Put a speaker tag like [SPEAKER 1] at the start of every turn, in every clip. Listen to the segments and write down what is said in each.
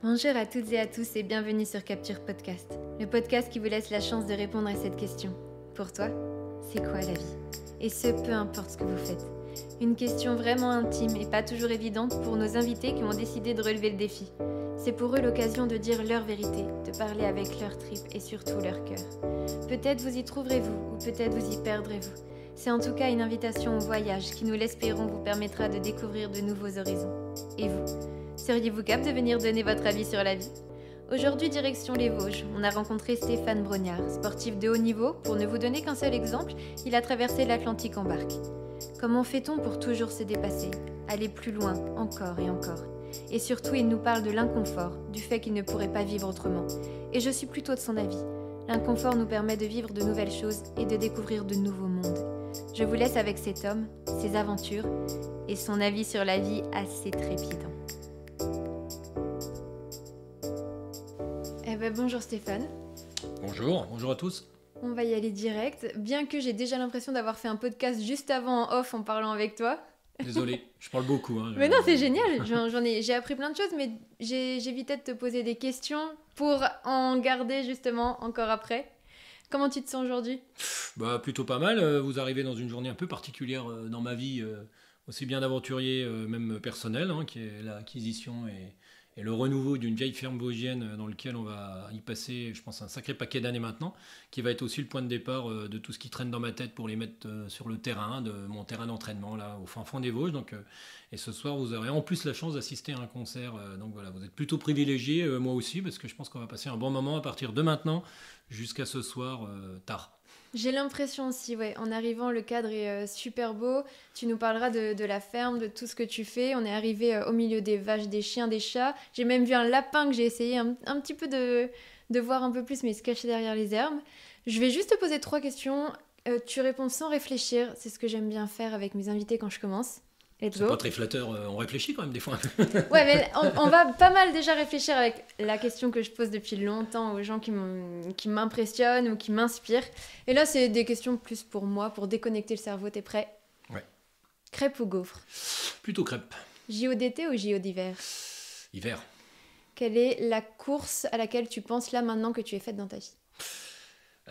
[SPEAKER 1] Bonjour à toutes et à tous et bienvenue sur Capture Podcast, le podcast qui vous laisse la chance de répondre à cette question. Pour toi, c'est quoi la vie? Et ce, peu importe ce que vous faites. Une question vraiment intime et pas toujours évidente pour nos invités qui ont décidé de relever le défi. C'est pour eux l'occasion de dire leur vérité, de parler avec leur tripes et surtout leur cœur. Peut-être vous y trouverez-vous ou peut-être vous y perdrez-vous. C'est en tout cas une invitation au voyage qui, nous l'espérons, vous permettra de découvrir de nouveaux horizons. Et vous? Seriez-vous capable de venir donner votre avis sur la vie? Aujourd'hui, direction les Vosges, on a rencontré Stéphane Brognard, sportif de haut niveau. Pour ne vous donner qu'un seul exemple, il a traversé l'Atlantique en barque. Comment fait-on pour toujours se dépasser, aller plus loin, encore et encore? Et surtout, il nous parle de l'inconfort, du fait qu'il ne pourrait pas vivre autrement. Et je suis plutôt de son avis. L'inconfort nous permet de vivre de nouvelles choses et de découvrir de nouveaux mondes. Je vous laisse avec cet homme, ses aventures et son avis sur la vie assez trépidant. Bonjour Stéphane.
[SPEAKER 2] Bonjour à tous.
[SPEAKER 1] On va y aller direct, bien que j'ai déjà l'impression d'avoir fait un podcast juste avant en off en parlant avec toi.
[SPEAKER 2] Désolé, je parle beaucoup.
[SPEAKER 1] Mais non, c'est génial, j'ai appris plein de choses, mais j'évitais de te poser des questions pour en garder justement encore après. Comment tu te sens aujourd'hui?
[SPEAKER 2] Plutôt pas mal, vous arrivez dans une journée un peu particulière dans ma vie, aussi bien d'aventurier, même personnel, qui est l'acquisition et le renouveau d'une vieille ferme vosgienne dans lequel on va y passer, je pense, un sacré paquet d'années maintenant, qui va être aussi le point de départ de tout ce qui traîne dans ma tête pour les mettre sur le terrain, de mon terrain d'entraînement, là, au fin fond des Vosges. Donc, et ce soir, vous aurez en plus la chance d'assister à un concert. Donc voilà, vous êtes plutôt privilégiés, moi aussi, parce que je pense qu'on va passer un bon moment à partir de maintenant jusqu'à ce soir tard.
[SPEAKER 1] J'ai l'impression aussi, ouais, en arrivant, le cadre est super beau. Tu nous parleras de la ferme, de tout ce que tu fais. On est arrivé au milieu des vaches, des chiens, des chats. J'ai même vu un lapin que j'ai essayé un petit peu de voir un peu plus, mais il se cachait derrière les herbes. Je vais juste te poser 3 questions. Tu réponds sans réfléchir. C'est ce que j'aime bien faire avec mes invités quand je commence.
[SPEAKER 2] C'est pas très flatteur, on réfléchit quand même des fois.
[SPEAKER 1] Ouais, mais on va pas mal déjà réfléchir avec la question que je pose depuis longtemps aux gens qui m'impressionnent ou qui m'inspirent. Et là, c'est des questions plus pour moi, pour déconnecter le cerveau. T'es prêt?
[SPEAKER 2] Ouais.
[SPEAKER 1] Crêpe ou gaufre?
[SPEAKER 2] Plutôt crêpe.
[SPEAKER 1] JO d'été ou JO d'hiver?
[SPEAKER 2] Hiver.
[SPEAKER 1] Quelle est la course à laquelle tu penses là maintenant que tu es faite dans ta vie?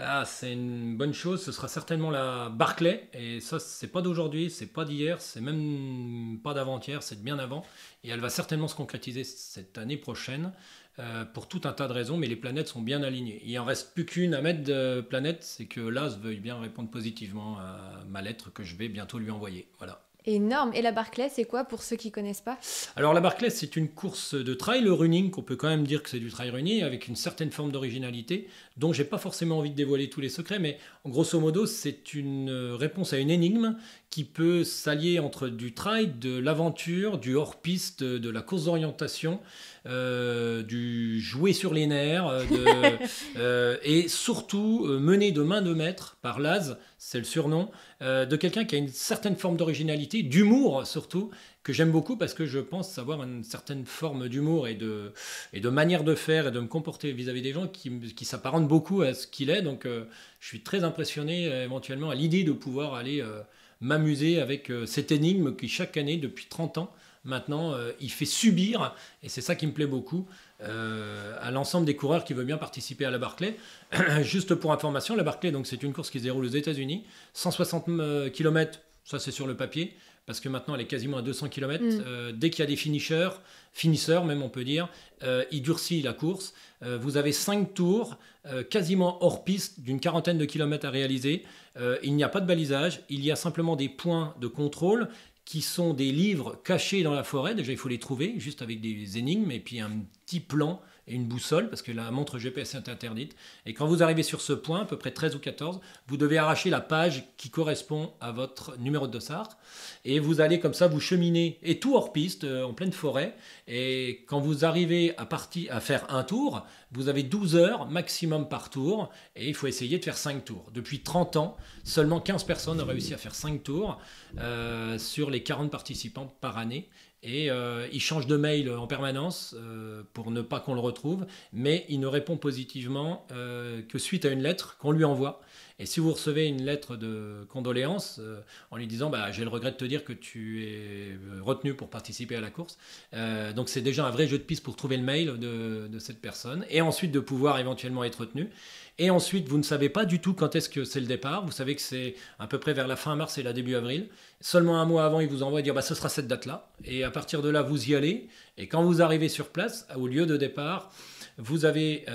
[SPEAKER 2] Ah, c'est une bonne chose, ce sera certainement la Barclay, et ça c'est pas d'aujourd'hui, c'est pas d'hier, c'est même pas d'avant-hier, c'est de bien avant, et elle va certainement se concrétiser cette année prochaine, pour tout un tas de raisons, mais les planètes sont bien alignées. Il en reste plus qu'une à mettre de planète, c'est que l'As veuille bien répondre positivement à ma lettre que je vais bientôt lui envoyer, voilà.
[SPEAKER 1] Énorme. Et la Barclay, c'est quoi pour ceux qui connaissent pas?
[SPEAKER 2] Alors la Barclay, c'est une course de trail running, qu'on peut quand même dire que c'est du trail running, avec une certaine forme d'originalité, dont j'ai pas forcément envie de dévoiler tous les secrets, mais grosso modo, c'est une réponse à une énigme qui peut s'allier entre du trail, de l'aventure, du hors-piste, de la course d'orientation, du jouer sur les nerfs, et surtout mené de main de maître par Laz, c'est le surnom, de quelqu'un qui a une certaine forme d'originalité, d'humour surtout, que j'aime beaucoup parce que je pense savoir une certaine forme d'humour et de manière de faire et de me comporter vis-à-vis des gens qui s'apparentent beaucoup à ce qu'il est. Donc je suis très impressionné éventuellement à l'idée de pouvoir aller m'amuser avec cette énigme qui chaque année depuis 30 ans maintenant il fait subir, et c'est ça qui me plaît beaucoup, à l'ensemble des coureurs qui veulent bien participer à la Barclay. Juste pour information, la Barclay, donc, c'est une course qui se déroule aux États-Unis, 160 km, ça c'est sur le papier, parce que maintenant elle est quasiment à 200 km. Dès qu'il y a des finisseurs même on peut dire, il durcit la course. Vous avez 5 tours, quasiment hors piste, d'une quarantaine de kilomètres à réaliser. Il n'y a pas de balisage, il y a simplement des points de contrôle qui sont des livres cachés dans la forêt. Déjà, il faut les trouver, juste avec des énigmes, et puis un petit plan et une boussole, parce que la montre GPS est interdite. Et quand vous arrivez sur ce point, à peu près 13 ou 14, vous devez arracher la page qui correspond à votre numéro de dossard. Et vous allez comme ça vous cheminer, et tout hors piste, en pleine forêt. Et quand vous arrivez à faire un tour, vous avez 12 heures maximum par tour, et il faut essayer de faire 5 tours. Depuis 30 ans, seulement 15 personnes ont réussi à faire 5 tours sur les 40 participants par année. Et il change de mail en permanence pour ne pas qu'on le retrouve, mais il ne répond positivement que suite à une lettre qu'on lui envoie. Et si vous recevez une lettre de condoléances en lui disant j'ai le regret de te dire que tu es retenu pour participer à la course, donc c'est déjà un vrai jeu de piste pour trouver le mail de cette personne et ensuite de pouvoir éventuellement être retenu. Et ensuite, vous ne savez pas du tout quand est-ce que c'est le départ. Vous savez que c'est à peu près vers la fin mars et la début avril. Seulement un mois avant, il vous envoie dire ce sera cette date-là. Et à partir de là, vous y allez. Et quand vous arrivez sur place, au lieu de départ, vous avez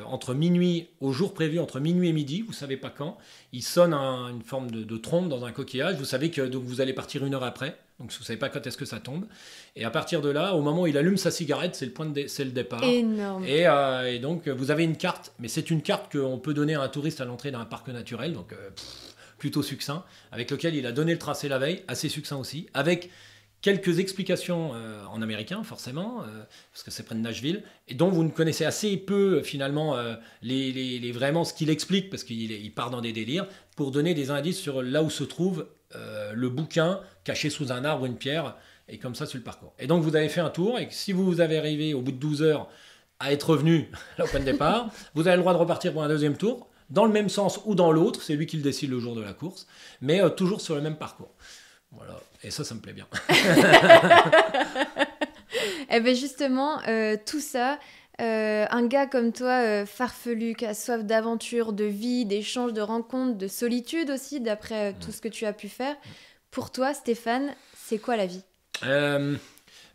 [SPEAKER 2] entre minuit, au jour prévu, entre minuit et midi, vous ne savez pas quand, il sonne une forme de trompe dans un coquillage. Vous savez que donc, vous allez partir 1 heure après. Donc vous ne savez pas quand est-ce que ça tombe. Et à partir de là, au moment où il allume sa cigarette, c'est le départ.
[SPEAKER 1] Énorme.
[SPEAKER 2] Et donc vous avez une carte, mais c'est une carte qu'on peut donner à un touriste à l'entrée d'un parc naturel, donc plutôt succinct, avec lequel il a donné le tracé la veille, assez succinct aussi, avec quelques explications en américain, forcément, parce que c'est près de Nashville, et dont vous ne connaissez assez peu, finalement, vraiment ce qu'il explique, parce qu'il part dans des délires, pour donner des indices sur là où se trouve le bouquin caché sous un arbre, une pierre, et comme ça sur le parcours. Et donc vous avez fait un tour, et si vous avez arrivé au bout de 12 heures à être revenu au point de départ, vous avez le droit de repartir pour un deuxième tour, dans le même sens ou dans l'autre, c'est lui qui le décide le jour de la course, mais toujours sur le même parcours. Voilà, et ça me plaît bien.
[SPEAKER 1] Et bien justement, tout ça, un gars comme toi, farfelu, qui a soif d'aventure, de vie, d'échanges, de rencontres, de solitude aussi, d'après tout ce que tu as pu faire, pour toi, Stéphane, c'est quoi la vie ?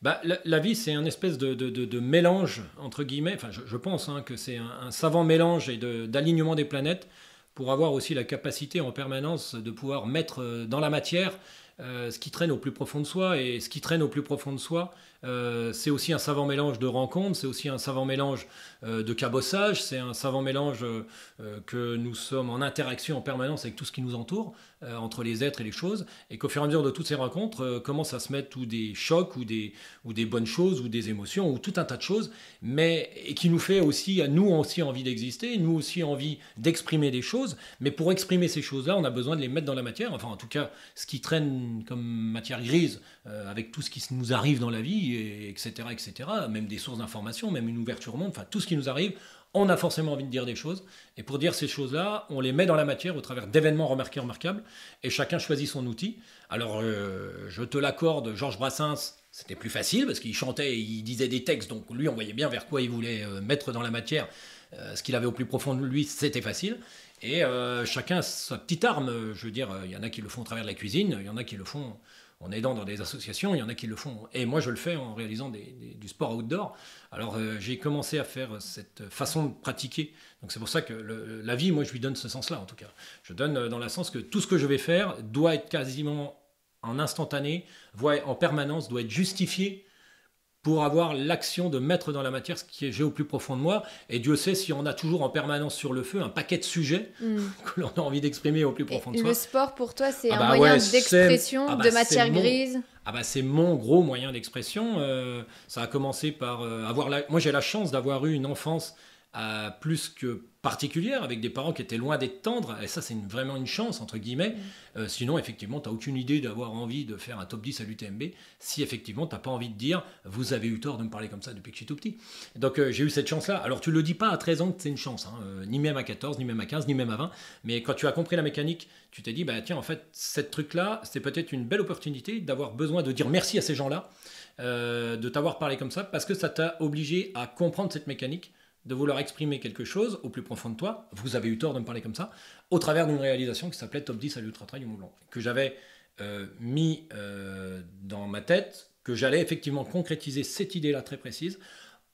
[SPEAKER 2] La vie, c'est un espèce de mélange, entre guillemets, enfin je pense que c'est un savant mélange et d'alignement des planètes pour avoir aussi la capacité en permanence de pouvoir mettre dans la matière ce qui traîne au plus profond de soi. Et ce qui traîne au plus profond de soi, c'est aussi un savant mélange de rencontres, c'est aussi un savant mélange de cabossage, c'est un savant mélange que nous sommes en interaction en permanence avec tout ce qui nous entoure, entre les êtres et les choses, et qu'au fur et à mesure de toutes ces rencontres, commencent à se mettre ou des chocs, ou des bonnes choses, ou des émotions, ou tout un tas de choses, et qui nous fait aussi, nous aussi envie d'exister, nous aussi envie d'exprimer des choses, mais pour exprimer ces choses-là, on a besoin de les mettre dans la matière, enfin en tout cas, ce qui traîne comme matière grise, avec tout ce qui nous arrive dans la vie, etc., même des sources d'information, même une ouverture au monde, enfin tout ce qui nous arrive, on a forcément envie de dire des choses. Et pour dire ces choses-là, on les met dans la matière au travers d'événements remarquables, et chacun choisit son outil. Alors, je te l'accorde, Georges Brassens, c'était plus facile, parce qu'il chantait, il disait des textes, donc lui, on voyait bien vers quoi il voulait mettre dans la matière. Ce qu'il avait au plus profond de lui, c'était facile. Et chacun sa petite arme. Je veux dire, il y en a qui le font au travers de la cuisine, il y en a qui le font en aidant dans des associations, il y en a qui le font. Et moi, je le fais en réalisant du sport outdoor. Alors, j'ai commencé à faire cette façon de pratiquer. Donc, c'est pour ça que la vie, moi, je lui donne ce sens-là, en tout cas. Je donne dans le sens que tout ce que je vais faire doit être quasiment en instantané, en permanence, doit être justifié pour avoir l'action de mettre dans la matière ce qui est j'ai au plus profond de moi. Et Dieu sait si on a toujours en permanence sur le feu un paquet de sujets que l'on a envie d'exprimer au plus profond de soi.
[SPEAKER 1] Le sport, pour toi, c'est un moyen d'expression, de matière grise.
[SPEAKER 2] C'est mon gros moyen d'expression. Ça a commencé par moi, j'ai la chance d'avoir eu une enfance plus que particulière, avec des parents qui étaient loin d'être tendres, et ça c'est vraiment une chance entre guillemets. Sinon effectivement tu n'as aucune idée d'avoir envie de faire un top 10 à l'UTMB si effectivement tu n'as pas envie de dire vous avez eu tort de me parler comme ça depuis que je suis tout petit. Donc j'ai eu cette chance là. Alors tu le dis pas à 13 ans que c'est une chance, ni même à 14, ni même à 15, ni même à 20, mais quand tu as compris la mécanique, tu t'es dit tiens, en fait cette truc là c'est peut-être une belle opportunité d'avoir besoin de dire merci à ces gens là, de t'avoir parlé comme ça, parce que ça t'a obligé à comprendre cette mécanique, de vouloir exprimer quelque chose au plus profond de toi, vous avez eu tort de me parler comme ça, au travers d'une réalisation qui s'appelait Top 10 à l'Ultra Trail du Mont Blanc, que j'avais mis dans ma tête, que j'allais effectivement concrétiser cette idée-là très précise,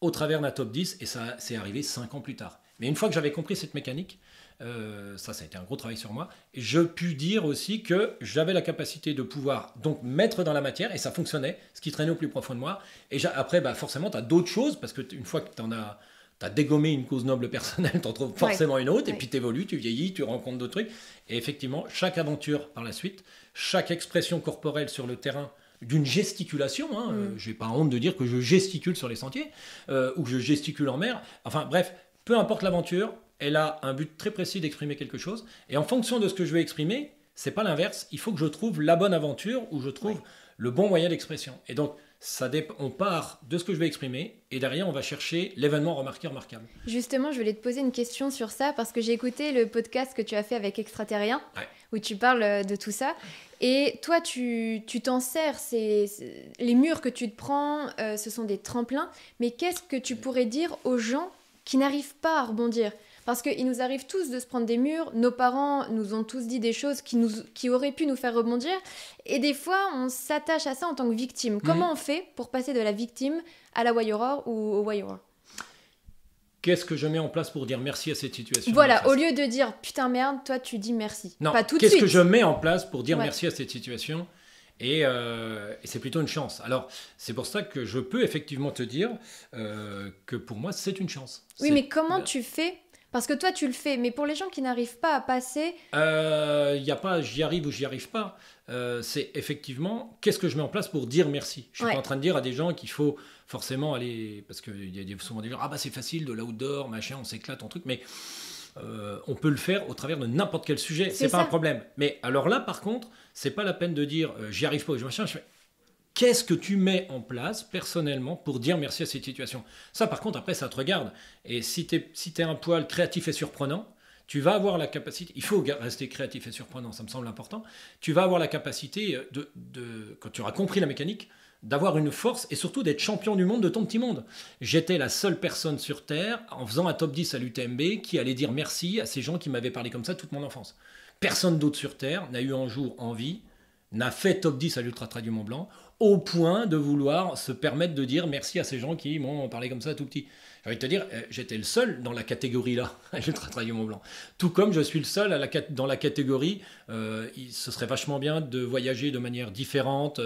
[SPEAKER 2] au travers d'un Top 10, et ça c'est arrivé 5 ans plus tard. Mais une fois que j'avais compris cette mécanique, ça a été un gros travail sur moi, et je pus dire aussi que j'avais la capacité de pouvoir donc mettre dans la matière, et ça fonctionnait, ce qui traînait au plus profond de moi, et après forcément tu as d'autres choses, parce qu'une fois que tu as dégommé une cause noble personnelle, tu en trouves forcément une autre, et puis tu évolues, tu vieillis, tu rencontres d'autres trucs. Et effectivement, chaque aventure par la suite, chaque expression corporelle sur le terrain, d'une gesticulation, j'ai pas honte de dire que je gesticule sur les sentiers, ou que je gesticule en mer, enfin bref, peu importe l'aventure, elle a un but très précis d'exprimer quelque chose, et en fonction de ce que je vais exprimer, c'est pas l'inverse, il faut que je trouve la bonne aventure, ou je trouve le bon moyen d'expression. Et donc, On part de ce que je vais exprimer et derrière, on va chercher l'événement remarquable.
[SPEAKER 1] Justement, je voulais te poser une question sur ça parce que j'ai écouté le podcast que tu as fait avec Extraterrien, où tu parles de tout ça. Et toi, tu t'en sers, les murs que tu te prends, ce sont des tremplins. Mais qu'est-ce que tu pourrais dire aux gens qui n'arrivent pas à rebondir ? Parce qu'il nous arrive tous de se prendre des murs. Nos parents nous ont tous dit des choses qui auraient pu nous faire rebondir. Et des fois, on s'attache à ça en tant que victime. Comment on fait pour passer de la victime à la Wayouror ou au Wayouror ?
[SPEAKER 2] Qu'est-ce que je mets en place pour dire merci à cette situation ?
[SPEAKER 1] Voilà, au lieu de dire « putain merde », toi tu dis merci.
[SPEAKER 2] Non,
[SPEAKER 1] pas tout de suite.
[SPEAKER 2] Qu'est-ce que je mets en place pour dire merci à cette situation ? Et c'est plutôt une chance. Alors, c'est pour ça que je peux effectivement te dire que pour moi, c'est une chance.
[SPEAKER 1] Oui, mais comment tu fais ? Parce que toi, tu le fais, mais pour les gens qui n'arrivent pas à passer...
[SPEAKER 2] Il n'y a pas j'y arrive ou j'y arrive pas. C'est effectivement, qu'est-ce que je mets en place pour dire merci ? Je ne suis pas en train de dire à des gens qu'il faut forcément aller... Parce qu'il y a souvent des gens, ah bah c'est facile, de l'outdoor, machin, on s'éclate en truc, mais on peut le faire au travers de n'importe quel sujet, c'est pas un problème. Mais alors là, par contre, c'est pas la peine de dire, j'y arrive pas, machin, je fais... Qu'est-ce que tu mets en place personnellement pour dire merci à cette situation ? Ça, par contre, après, ça te regarde. Et si tu es un poil créatif et surprenant, tu vas avoir la capacité, il faut rester créatif et surprenant, ça me semble important, tu vas avoir la capacité, quand tu auras compris la mécanique, d'avoir une force et surtout d'être champion du monde de ton petit monde. J'étais la seule personne sur Terre, en faisant un top 10 à l'UTMB, qui allait dire merci à ces gens qui m'avaient parlé comme ça toute mon enfance. Personne d'autre sur Terre n'a eu un jour envie, n'a fait top 10 à l'Ultra Trail du Mont Blanc, au point de vouloir se permettre de dire merci à ces gens qui m'ont parlé comme ça tout petit. J'ai envie de te dire, j'étais le seul dans la catégorie là, à l'Ultra Trail du Mont Blanc. Tout comme je suis le seul dans la catégorie, ce serait vachement bien de voyager de manière différente,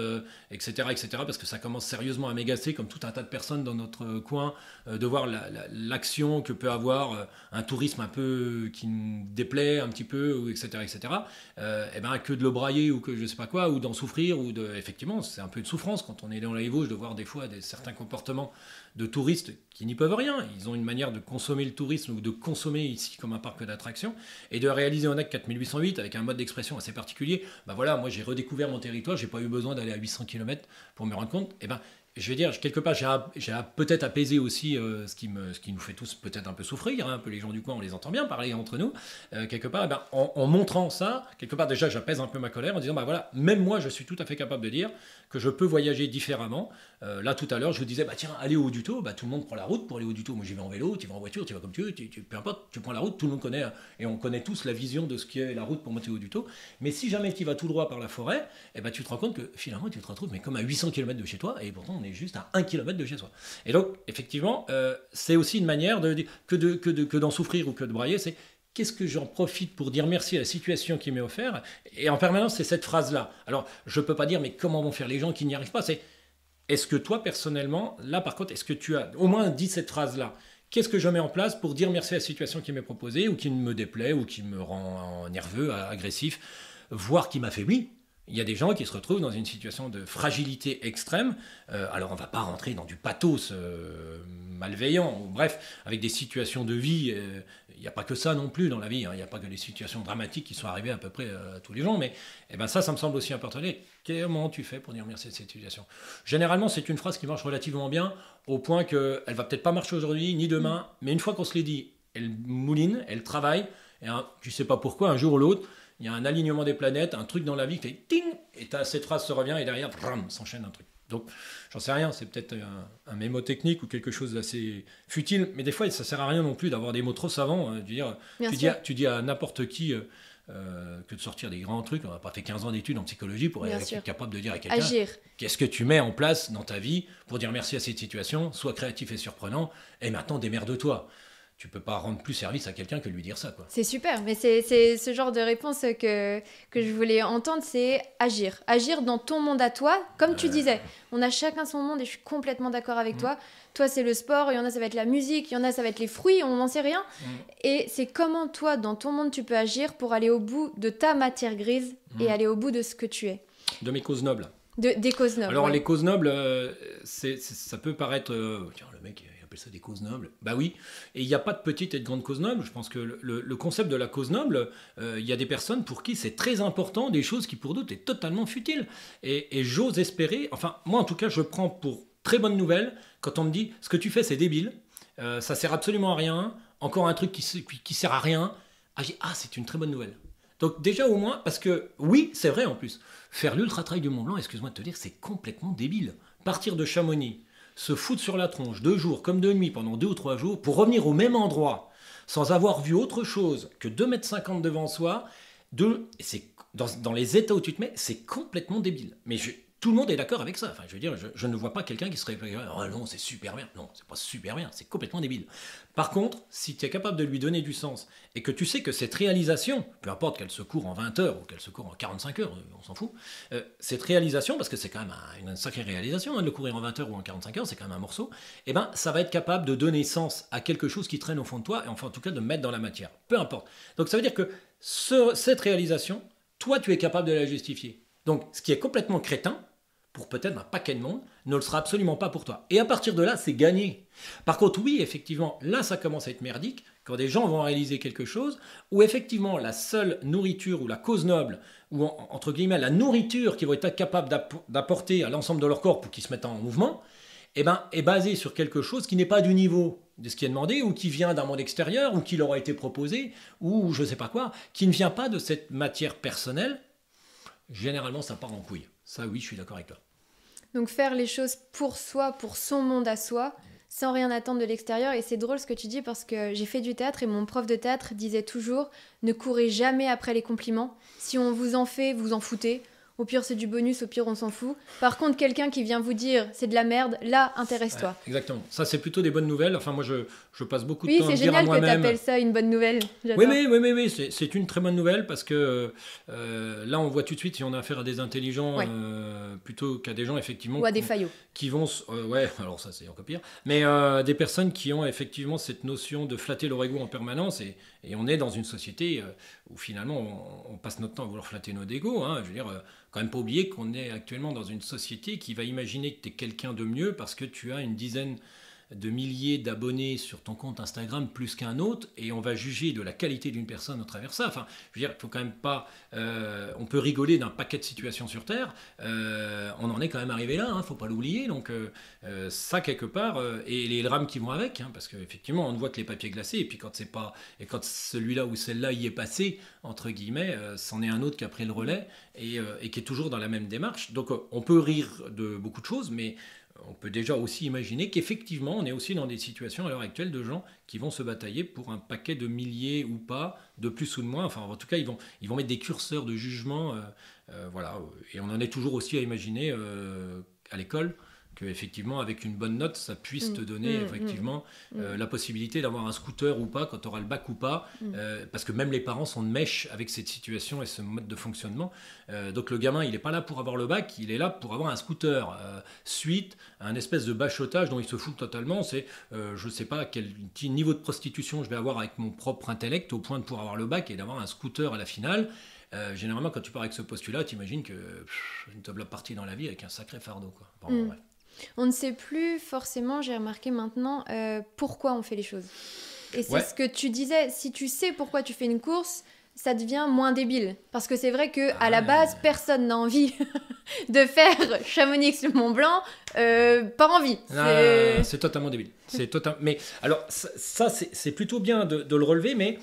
[SPEAKER 2] etc., parce que ça commence sérieusement à m'agacer, comme tout un tas de personnes dans notre coin, de voir l'action que peut avoir un tourisme un peu qui nous déplaît un petit peu, etc., et ben que de le brailler ou que je sais pas quoi, ou d'en souffrir, effectivement, c'est un peu de souffrance quand on est dans les Vosges de voir des fois certains comportements de touristes qui n'y peuvent rien. Ils ont une manière de consommer le tourisme ou de consommer ici comme un parc d'attractions et de réaliser un acte 4808 avec un mode d'expression assez particulier. Ben voilà, moi j'ai redécouvert mon territoire, j'ai pas eu besoin d'aller à 800 km pour me rendre compte. Et ben, je vais dire, quelque part, j'ai peut-être apaisé aussi ce qui nous fait tous peut-être un peu souffrir, un peu les gens du coin, on les entend bien parler entre nous, quelque part, ben, en montrant ça, quelque part déjà j'apaise un peu ma colère en disant, ben voilà, même moi je suis tout à fait capable de dire que je peux voyager différemment. Là tout à l'heure je vous disais, bah tiens, aller au Haut-du-Taux, bah, tout le monde prend la route pour aller au Haut-du-Taux. Moi j'y vais en vélo, tu vas en voiture, tu vas comme tu veux, peu importe, tu prends la route, tout le monde connaît, et on connaît tous la vision de ce qu'est la route pour monter au Haut-du-Taux. Mais si jamais tu vas tout droit par la forêt, eh ben, tu te rends compte que finalement tu te retrouves mais comme à 800 km de chez toi, et pourtant on est juste à 1 km de chez soi. Et donc effectivement, c'est aussi une manière que d'en souffrir ou que de brailler, c'est qu'est-ce que j'en profite pour dire merci à la situation qui m'est offerte. Et en permanence, c'est cette phrase-là. Alors, je ne peux pas dire, mais comment vont faire les gens qui n'y arrivent pas ? C'est, est-ce que toi, personnellement, là, par contre, est-ce que tu as au moins dit cette phrase-là ? Qu'est-ce que je mets en place pour dire merci à la situation qui m'est proposée, ou qui me déplaît, ou qui me rend nerveux, agressif, voire qui m'affaiblit ? Il y a des gens qui se retrouvent dans une situation de fragilité extrême. Alors, on ne va pas rentrer dans du pathos malveillant, ou bref, avec des situations de vie. Il n'y a pas que ça non plus dans la vie. Il n'y a pas que des situations dramatiques qui sont arrivées à peu près à tous les gens. Mais ben ça me semble aussi important. Comment tu fais pour dire merci à cette situation ? Généralement, c'est une phrase qui marche relativement bien, au point qu'elle ne va peut-être pas marcher aujourd'hui, ni demain. Mais une fois qu'on se l'est dit, elle mouline, elle travaille. Et tu ne sais pas pourquoi, un jour ou l'autre, il y a un alignement des planètes, un truc dans la vie qui fait ting, et cette phrase se revient, et derrière, bram, s'enchaîne un truc. Donc, j'en sais rien, c'est peut-être un mémotechnique ou quelque chose d'assez futile, mais des fois, ça sert à rien non plus d'avoir des mots trop savants. Tu dis à n'importe qui que de sortir des grands trucs. On n'a pas fait 15 ans d'études en psychologie pour être capable de dire à quelqu'un
[SPEAKER 1] agir.
[SPEAKER 2] Qu'est-ce que tu mets en place dans ta vie pour dire merci à cette situation, sois créatif et surprenant, et maintenant démerde-toi. Tu peux pas rendre plus service à quelqu'un que lui dire ça, quoi.
[SPEAKER 1] C'est super, mais c'est ce genre de réponse que je voulais entendre, c'est agir. Agir dans ton monde à toi, comme tu disais. On a chacun son monde et je suis complètement d'accord avec toi. Toi, c'est le sport, il y en a, ça va être la musique, il y en a, ça va être les fruits, on n'en sait rien. Et c'est comment toi, dans ton monde, tu peux agir pour aller au bout de ta matière grise et aller au bout de ce que tu es.
[SPEAKER 2] De mes causes nobles.
[SPEAKER 1] Des causes nobles.
[SPEAKER 2] Alors, les causes nobles, ça peut paraître... tiens, le mec... appelle ça des causes nobles. Bah oui, et il n'y a pas de petites et de grandes causes nobles. Je pense que le concept de la cause noble, il y a des personnes pour qui c'est très important, des choses qui pour d'autres est totalement futile. Et j'ose espérer, enfin moi en tout cas je prends pour très bonne nouvelle quand on me dit ce que tu fais c'est débile, ça sert absolument à rien, encore un truc qui sert à rien. C'est une très bonne nouvelle. Donc déjà au moins, parce que oui, c'est vrai en plus, faire l'ultra trail du Mont Blanc, excuse-moi de te dire, c'est complètement débile. Partir de Chamonix, se foutre sur la tronche 2 jours comme 2 nuits pendant 2 ou 3 jours pour revenir au même endroit sans avoir vu autre chose que 2,50 m devant soi, c'est dans les états où tu te mets, c'est complètement débile. Mais tout le monde est d'accord avec ça. Enfin, je veux dire, je ne vois pas quelqu'un qui serait oh non, c'est super bien. Non, c'est pas super bien, c'est complètement débile. Par contre, si tu es capable de lui donner du sens et que tu sais que cette réalisation, peu importe qu'elle se court en 20 heures ou qu'elle se court en 45 heures, on s'en fout, cette réalisation, parce que c'est quand même une sacrée réalisation, de le courir en 20 heures ou en 45 heures, c'est quand même un morceau, et ben ça va être capable de donner sens à quelque chose qui traîne au fond de toi, et enfin en tout cas de mettre dans la matière. Peu importe. Donc ça veut dire que cette réalisation, toi tu es capable de la justifier. Donc ce qui est complètement crétin, pour peut-être un paquet de monde, ne le sera absolument pas pour toi. Et à partir de là, c'est gagné. Par contre, oui, effectivement, là, ça commence à être merdique, quand des gens vont réaliser quelque chose, où effectivement, la seule nourriture ou la cause noble, ou entre guillemets, la nourriture qu'ils vont être capables d'apporter à l'ensemble de leur corps pour qu'ils se mettent en mouvement, est basée sur quelque chose qui n'est pas du niveau de ce qui est demandé, ou qui vient d'un monde extérieur, ou qui leur a été proposé, ou je ne sais pas quoi, qui ne vient pas de cette matière personnelle. Généralement, ça part en couille. Ça, oui, je suis d'accord avec toi.
[SPEAKER 1] Donc faire les choses pour soi, pour son monde à soi, sans rien attendre de l'extérieur. Et c'est drôle ce que tu dis parce que j'ai fait du théâtre et mon prof de théâtre disait toujours « Ne courez jamais après les compliments. Si on vous en fait, vous en foutez. Au pire, c'est du bonus, au pire, on s'en fout. Par contre, quelqu'un qui vient vous dire « C'est de la merde », là, intéresse-toi.
[SPEAKER 2] Exactement. Ça, c'est plutôt des bonnes nouvelles. Enfin, moi, je passe beaucoup de temps à dire à moi-même...
[SPEAKER 1] Oui, c'est génial que tu appelles ça une bonne nouvelle.
[SPEAKER 2] Oui, c'est une très bonne nouvelle parce que là, on voit tout de suite si on a affaire à des intelligents plutôt qu'à des gens, effectivement...
[SPEAKER 1] Ou à des faillots.
[SPEAKER 2] Qui vont... alors ça, c'est encore pire. Mais des personnes qui ont effectivement cette notion de flatter leur ego en permanence et on est dans une société où finalement, on passe notre temps à vouloir flatter nos égos. Hein. Je veux dire... quand même pas oublier qu'on est actuellement dans une société qui va imaginer que tu es quelqu'un de mieux parce que tu as une dizaine de milliers d'abonnés sur ton compte Instagram plus qu'un autre et on va juger de la qualité d'une personne au travers de ça. Enfin, je veux dire, il faut quand même pas... on peut rigoler d'un paquet de situations sur Terre. On en est quand même arrivé là, faut pas l'oublier. Donc ça, quelque part, et les drames qui vont avec, parce qu'effectivement, on ne voit que les papiers glacés et puis quand celui-là ou celle-là y est passé, entre guillemets, c'en est un autre qui a pris le relais et qui est toujours dans la même démarche. Donc on peut rire de beaucoup de choses, mais on peut déjà aussi imaginer qu'effectivement, on est aussi dans des situations à l'heure actuelle de gens qui vont se batailler pour un paquet de milliers ou pas, de plus ou de moins. Enfin, en tout cas, ils vont mettre des curseurs de jugement. Voilà. Et on en est toujours aussi à imaginer à l'école qu'effectivement, avec une bonne note, ça puisse te donner effectivement la possibilité d'avoir un scooter ou pas, quand tu auras le bac ou pas, parce que même les parents sont de mèche avec cette situation et ce mode de fonctionnement. Donc le gamin, il n'est pas là pour avoir le bac, il est là pour avoir un scooter. Suite à un espèce de bachotage dont il se fout totalement, c'est je ne sais pas quel niveau de prostitution je vais avoir avec mon propre intellect au point de pouvoir avoir le bac et d'avoir un scooter à la finale. Généralement, quand tu pars avec ce postulat, tu imagines que une table partie dans la vie avec un sacré fardeau, quoi. Bon, ouais.
[SPEAKER 1] On ne sait plus forcément, j'ai remarqué maintenant, pourquoi on fait les choses. Et c'est ce que tu disais, si tu sais pourquoi tu fais une course, ça devient moins débile. Parce que c'est vrai qu'à la base, personne n'a envie de faire Chamonix-le-Mont-Blanc, pas envie.
[SPEAKER 2] C'est totalement débile. Mais alors, ça c'est plutôt bien de le relever, mais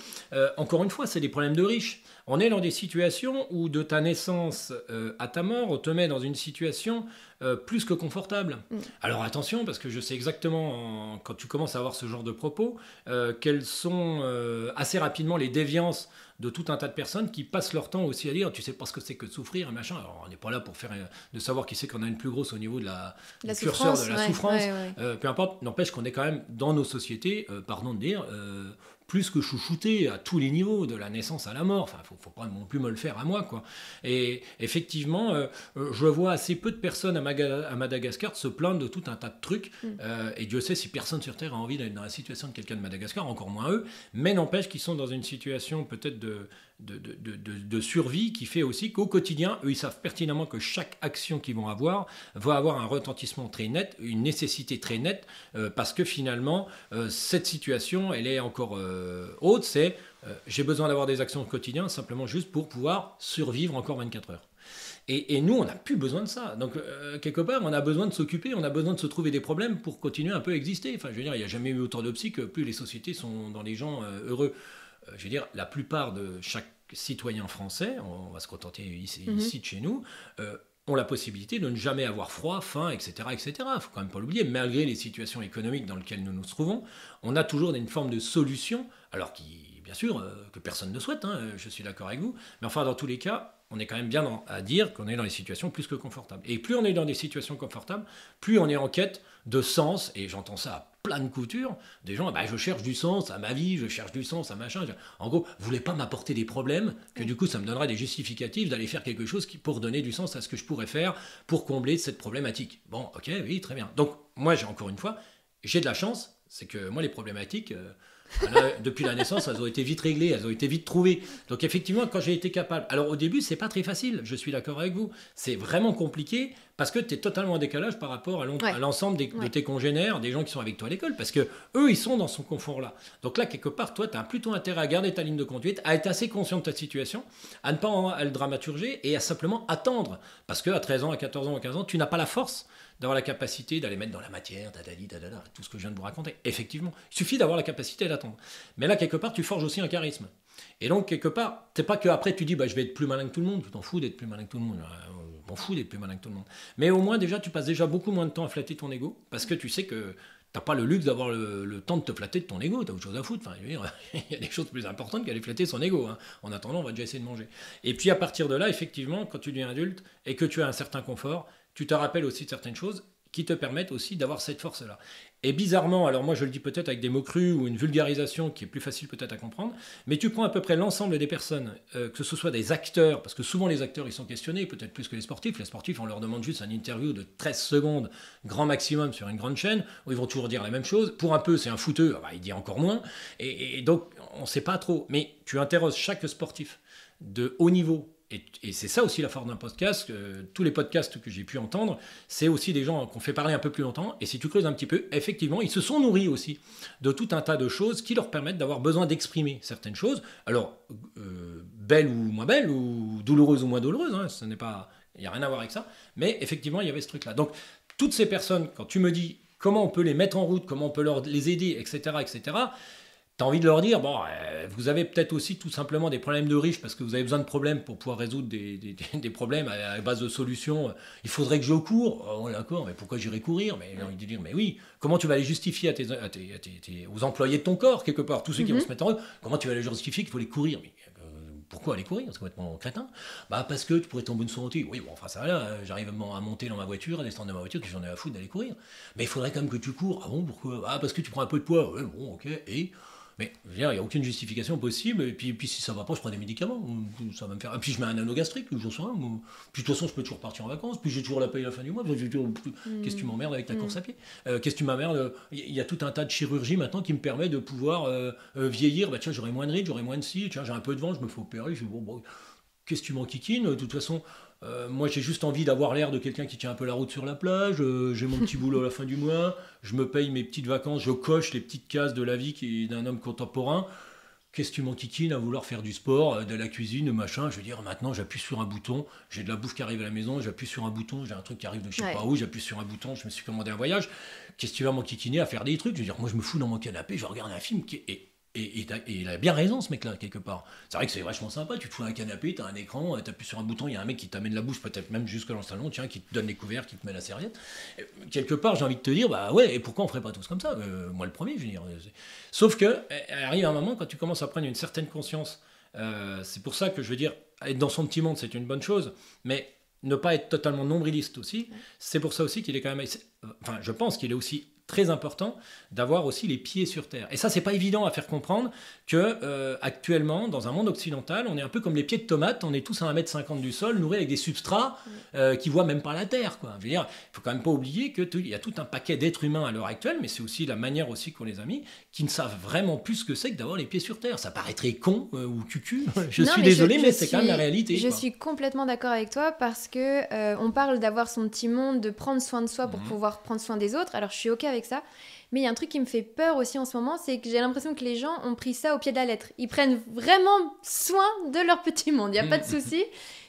[SPEAKER 2] encore une fois, c'est des problèmes de riches. On est dans des situations où de ta naissance à ta mort, on te met dans une situation plus que confortable. Alors attention, parce que je sais exactement, quand tu commences à avoir ce genre de propos, quelles sont assez rapidement les déviances de tout un tas de personnes qui passent leur temps aussi à dire tu sais pas ce que c'est que de souffrir et machin. Alors on n'est pas là pour faire de savoir qui c'est qu'on a une plus grosse au niveau de du curseur de la souffrance. Peu importe, n'empêche qu'on est quand même dans nos sociétés, pardon de dire, plus que chouchouté à tous les niveaux, de la naissance à la mort. Enfin, faut pas non plus me le faire à moi, quoi. Et effectivement, je vois assez peu de personnes à Madagascar se plaindre de tout un tas de trucs. Et Dieu sait si personne sur Terre a envie d'être dans la situation de quelqu'un de Madagascar, encore moins eux. Mais n'empêche qu'ils sont dans une situation peut-être de survie qui fait aussi qu'au quotidien, eux, ils savent pertinemment que chaque action qu'ils vont avoir va avoir un retentissement très net, une nécessité très nette, parce que finalement, cette situation, elle est encore haute, c'est j'ai besoin d'avoir des actions au quotidien simplement juste pour pouvoir survivre encore 24 heures. Et nous, on n'a plus besoin de ça. Donc, quelque part, on a besoin de s'occuper, on a besoin de se trouver des problèmes pour continuer un peu à exister. Enfin, je veux dire, il n'y a jamais eu autant de psy que plus les sociétés sont dans les gens heureux. Je veux dire, la plupart de chaque citoyen français, on va se contenter ici de chez nous, ont la possibilité de ne jamais avoir froid, faim, etc. etc. Il ne faut quand même pas l'oublier, malgré les situations économiques dans lesquelles nous nous trouvons, on a toujours une forme de solution, alors qui, bien sûr, que personne ne souhaite, hein, je suis d'accord avec vous, mais enfin, dans tous les cas, on est quand même bien à dire qu'on est dans des situations plus que confortables. Et plus on est dans des situations confortables, plus on est en quête de sens, et j'entends ça à plein de coutures, des gens, je cherche du sens à ma vie, je cherche du sens à machin. En gros, vous voulez pas m'apporter des problèmes, que du coup ça me donnerait des justificatifs d'aller faire quelque chose pour donner du sens à ce que je pourrais faire, pour combler cette problématique. Bon, ok, oui, très bien. Donc, moi, encore une fois, j'ai de la chance, c'est que moi, les problématiques... depuis la naissance, elles ont été vite réglées, elles ont été vite trouvées. Donc effectivement, quand j'ai été capable... Alors au début, c'est pas très facile, je suis d'accord avec vous. C'est vraiment compliqué parce que tu es totalement en décalage par rapport à l'ensemble de tes congénères, des gens qui sont avec toi à l'école, parce que eux, ils sont dans ce confort-là. Donc là, quelque part, toi, tu as plutôt intérêt à garder ta ligne de conduite, à être assez conscient de ta situation, à ne pas à le dramaturger et à simplement attendre. Parce qu'à 13 ans, à 14 ans, à 15 ans, tu n'as pas la force d'avoir la capacité d'aller mettre dans la matière, tout ce que je viens de vous raconter. Effectivement, il suffit d'avoir la capacité d'attendre. Mais là, quelque part, tu forges aussi un charisme. Et donc, quelque part, c'est pas qu'après tu dis, je vais être plus malin que tout le monde, tu t'en fous d'être plus malin que tout le monde. Je m'en fous d'être plus malin que tout le monde. Mais au moins, déjà, tu passes déjà beaucoup moins de temps à flatter ton ego, parce que tu sais que t'as pas le luxe d'avoir le temps de te flatter de ton ego, t'as autre chose à foutre. Enfin, je veux dire, il y a des choses plus importantes qu'aller flatter son ego. Hein. En attendant, on va déjà essayer de manger. Et puis à partir de là, effectivement, quand tu deviens adulte et que tu as un certain confort, tu te rappelles aussi de certaines choses qui te permettent aussi d'avoir cette force-là. Et bizarrement, alors moi je le dis peut-être avec des mots crus ou une vulgarisation qui est plus facile peut-être à comprendre, mais tu prends à peu près l'ensemble des personnes, que ce soit des acteurs, parce que souvent les acteurs ils sont questionnés, peut-être plus que les sportifs. Les sportifs, on leur demande juste un interview de 13 secondes, grand maximum sur une grande chaîne, où ils vont toujours dire la même chose. Pour un peu, c'est un footeux, il dit encore moins. Et donc, on ne sait pas trop. Mais tu interroges chaque sportif de haut niveau. Et c'est ça aussi la force d'un podcast. Tous les podcasts que j'ai pu entendre, c'est aussi des gens qu'on fait parler un peu plus longtemps. Et si tu creuses un petit peu, effectivement, ils se sont nourris aussi de tout un tas de choses qui leur permettent d'avoir besoin d'exprimer certaines choses. Alors, belles ou moins belles, ou douloureuses ou moins douloureuses, hein, il n'y a rien à voir avec ça. Mais effectivement, il y avait ce truc-là. Donc, toutes ces personnes, quand tu me dis comment on peut les mettre en route, comment on peut les aider, etc., tu as envie de leur dire, vous avez peut-être aussi tout simplement des problèmes de riches parce que vous avez besoin de problèmes pour pouvoir résoudre des problèmes à base de solutions. Il faudrait que je cours. Oh, d'accord, mais pourquoi j'irais courir? Mais j'ai envie de dire, mais oui, comment tu vas les justifier aux employés de ton corps, quelque part, tous ceux qui vont se mettre en eux, comment tu vas les justifier qu'il faut les courir? Mais, pourquoi aller courir? C'est complètement crétin. Parce que tu pourrais tomber une santé. Oui, bon, enfin ça va là, j'arrive à monter dans ma voiture, à descendre de ma voiture, que j'en ai à foutre d'aller courir. Mais il faudrait quand même que tu cours. Ah bon, pourquoi? Parce que tu prends un peu de poids. Ouais, bon, ok, et... Mais je veux dire, il n'y a aucune justification possible. Et puis si ça ne va pas, je prends des médicaments. Ça va me faire... Et puis je mets un anneau gastrique, j'en sais rien. Puis de toute façon, je peux toujours partir en vacances. Puis j'ai toujours la paye à la fin du mois. Qu'est-ce que tu m'emmerdes avec ta course à pied? Qu'est-ce que tu m'emmerdes? Il y a tout un tas de chirurgie maintenant qui me permet de pouvoir vieillir. Tiens, j'aurai moins de rides, j'aurai moins de ci. Tiens, j'ai un peu de vent, je me fais opérer. Je dis, bon, qu'est-ce que tu m'enquiquines? De toute façon... moi j'ai juste envie d'avoir l'air de quelqu'un qui tient un peu la route sur la plage, j'ai mon petit boulot à la fin du mois, je me paye mes petites vacances, je coche les petites cases de la vie d'un homme contemporain. Qu'est-ce que tu m'enquiquines à vouloir faire du sport, de la cuisine, machin? Je veux dire, maintenant j'appuie sur un bouton, j'ai de la bouffe qui arrive à la maison, j'appuie sur un bouton, j'ai un truc qui arrive de je sais pas où, j'appuie sur un bouton, je me suis commandé un voyage. Qu'est-ce que tu vas m'enquiquiner à faire des trucs? Je veux dire, moi je me fous dans mon canapé, je regarde un film et il a bien raison, ce mec-là, quelque part. C'est vrai que c'est vachement sympa. Tu te fous un canapé, t'as un écran, t'appuies sur un bouton, il y a un mec qui t'amène la bouche, peut-être même jusque dans le salon, tiens, qui te donne les couverts, qui te met la serviette. Quelque part, j'ai envie de te dire, et pourquoi on ferait pas tous comme ça? Moi, le premier, je veux dire. Sauf que, arrive un moment, quand tu commences à prendre une certaine conscience, c'est pour ça que je veux dire, être dans son petit monde, c'est une bonne chose, mais ne pas être totalement nombriliste aussi, c'est pour ça aussi qu'il est quand même... Enfin, je pense qu'il est aussi très important d'avoir aussi les pieds sur terre. Et ça, c'est pas évident à faire comprendre que actuellement, dans un monde occidental, on est un peu comme les pieds de tomates, on est tous à 1,50 m du sol, nourris avec des substrats qui voient même pas la terre, quoi. Je veux dire, il faut quand même pas oublier qu'il y a tout un paquet d'êtres humains à l'heure actuelle, mais c'est aussi la manière aussi qu'on les a mis, qui ne savent vraiment plus ce que c'est que d'avoir les pieds sur terre. Ça paraîtrait con ou cucu, je suis désolé, mais c'est quand même la réalité.
[SPEAKER 1] Je suis complètement d'accord avec toi parce que on parle d'avoir son petit monde, de prendre soin de soi pour pouvoir prendre soin des autres. Alors je suis ok avec ça, mais il y a un truc qui me fait peur aussi en ce moment, c'est que j'ai l'impression que les gens ont pris ça au pied de la lettre. Ils prennent vraiment soin de leur petit monde, il n'y a pas de souci.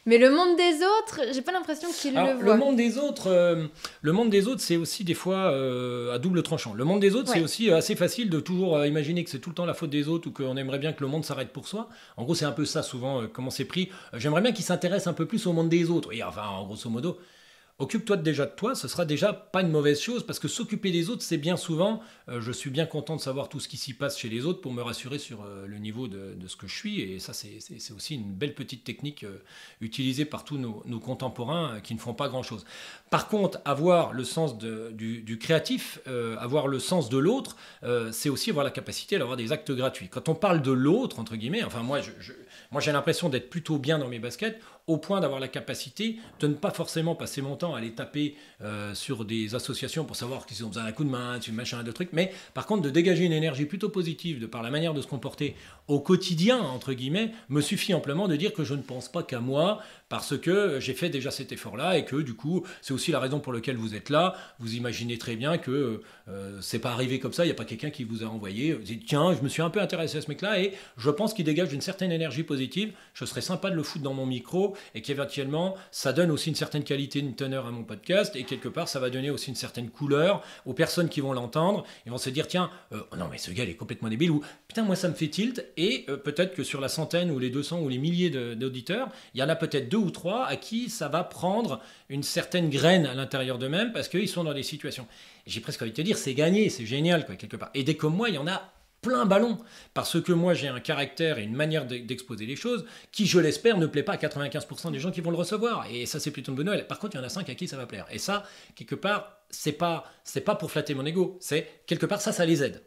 [SPEAKER 1] Mais le monde des autres, j'ai pas l'impression qu'ils le voient.
[SPEAKER 2] Le monde des autres, c'est aussi des fois à double tranchant. Le monde des autres, c'est aussi assez facile de toujours imaginer que c'est tout le temps la faute des autres ou qu'on aimerait bien que le monde s'arrête pour soi. En gros, c'est un peu ça souvent, comment c'est pris. J'aimerais bien qu'ils s'intéressent un peu plus au monde des autres. Et enfin, en grosso modo, occupe-toi déjà de toi, ce sera déjà pas une mauvaise chose, parce que s'occuper des autres, c'est bien souvent, je suis bien content de savoir tout ce qui s'y passe chez les autres pour me rassurer sur le niveau de ce que je suis, et ça c'est aussi une belle petite technique utilisée par tous nos contemporains qui ne font pas grand-chose. Par contre, avoir le sens du créatif, avoir le sens de l'autre, c'est aussi avoir la capacité d'avoir des actes gratuits. Quand on parle de l'autre, entre guillemets, enfin moi j'ai l'impression d'être plutôt bien dans mes baskets, au point d'avoir la capacité de ne pas forcément passer mon temps à aller taper sur des associations pour savoir qu'ils ont besoin d'un coup de main, machin, de trucs, mais par contre de dégager une énergie plutôt positive de par la manière de se comporter au quotidien, entre guillemets, me suffit amplement de dire que je ne pense pas qu'à moi, parce que j'ai fait déjà cet effort-là et que du coup, c'est aussi la raison pour laquelle vous êtes là. Vous imaginez très bien que c'est pas arrivé comme ça, il n'y a pas quelqu'un qui vous a envoyé, vous dites tiens, je me suis un peu intéressé à ce mec-là et je pense qu'il dégage une certaine énergie positive, je serais sympa de le foutre dans mon micro et qu'éventuellement, ça donne aussi une certaine qualité, une teneur à mon podcast et quelque part, ça va donner aussi une certaine couleur aux personnes qui vont l'entendre. Ils vont se dire tiens, non mais ce gars il est complètement débile ou putain moi ça me fait tilt et peut-être que sur la centaine ou les 200 ou les milliers d'auditeurs, il y en a peut-être 2 ou 3 à qui ça va prendre une certaine graine à l'intérieur d'eux-mêmes parce qu'ils sont dans des situations. J'ai presque envie de te dire, c'est gagné, c'est génial, quoi, quelque part. Et dès comme moi, il y en a plein ballon. Parce que moi, j'ai un caractère et une manière d'exposer les choses qui, je l'espère, ne plaît pas à 95% des gens qui vont le recevoir. Et ça, c'est plutôt une bonne nouvelle. Par contre, il y en a 5 à qui ça va plaire. Et ça, quelque part, c'est pas pour flatter mon ego. C'est, quelque part, ça les aide.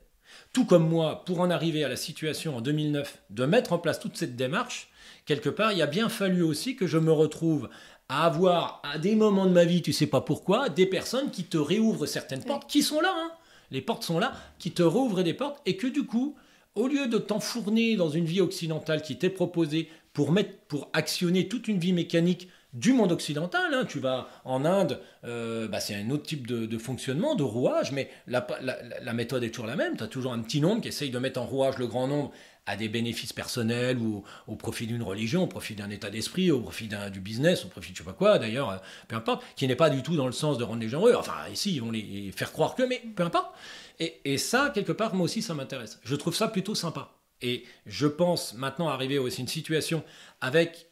[SPEAKER 2] Tout comme moi, pour en arriver à la situation en 2009, de mettre en place toute cette démarche, quelque part, il a bien fallu aussi que je me retrouve à avoir, à des moments de ma vie, tu sais pas pourquoi, des personnes qui te réouvrent certaines portes, qui sont là, hein. Les portes sont là, qui te rouvrent des portes, et que du coup, au lieu de t'enfourner dans une vie occidentale qui t'est proposée pour actionner toute une vie mécanique du monde occidental, hein, tu vas en Inde, c'est un autre type de fonctionnement, de rouage, mais la méthode est toujours la même, tu as toujours un petit nombre qui essaye de mettre en rouage le grand nombre à des bénéfices personnels ou au profit d'une religion, au profit d'un état d'esprit, au profit du business, au profit de je sais pas quoi, d'ailleurs, peu importe, qui n'est pas du tout dans le sens de rendre les gens heureux. Enfin, ici, ils vont les faire croire que, mais peu importe. Et ça, quelque part, moi aussi, ça m'intéresse. Je trouve ça plutôt sympa. Et je pense maintenant arriver aussi à une situation avec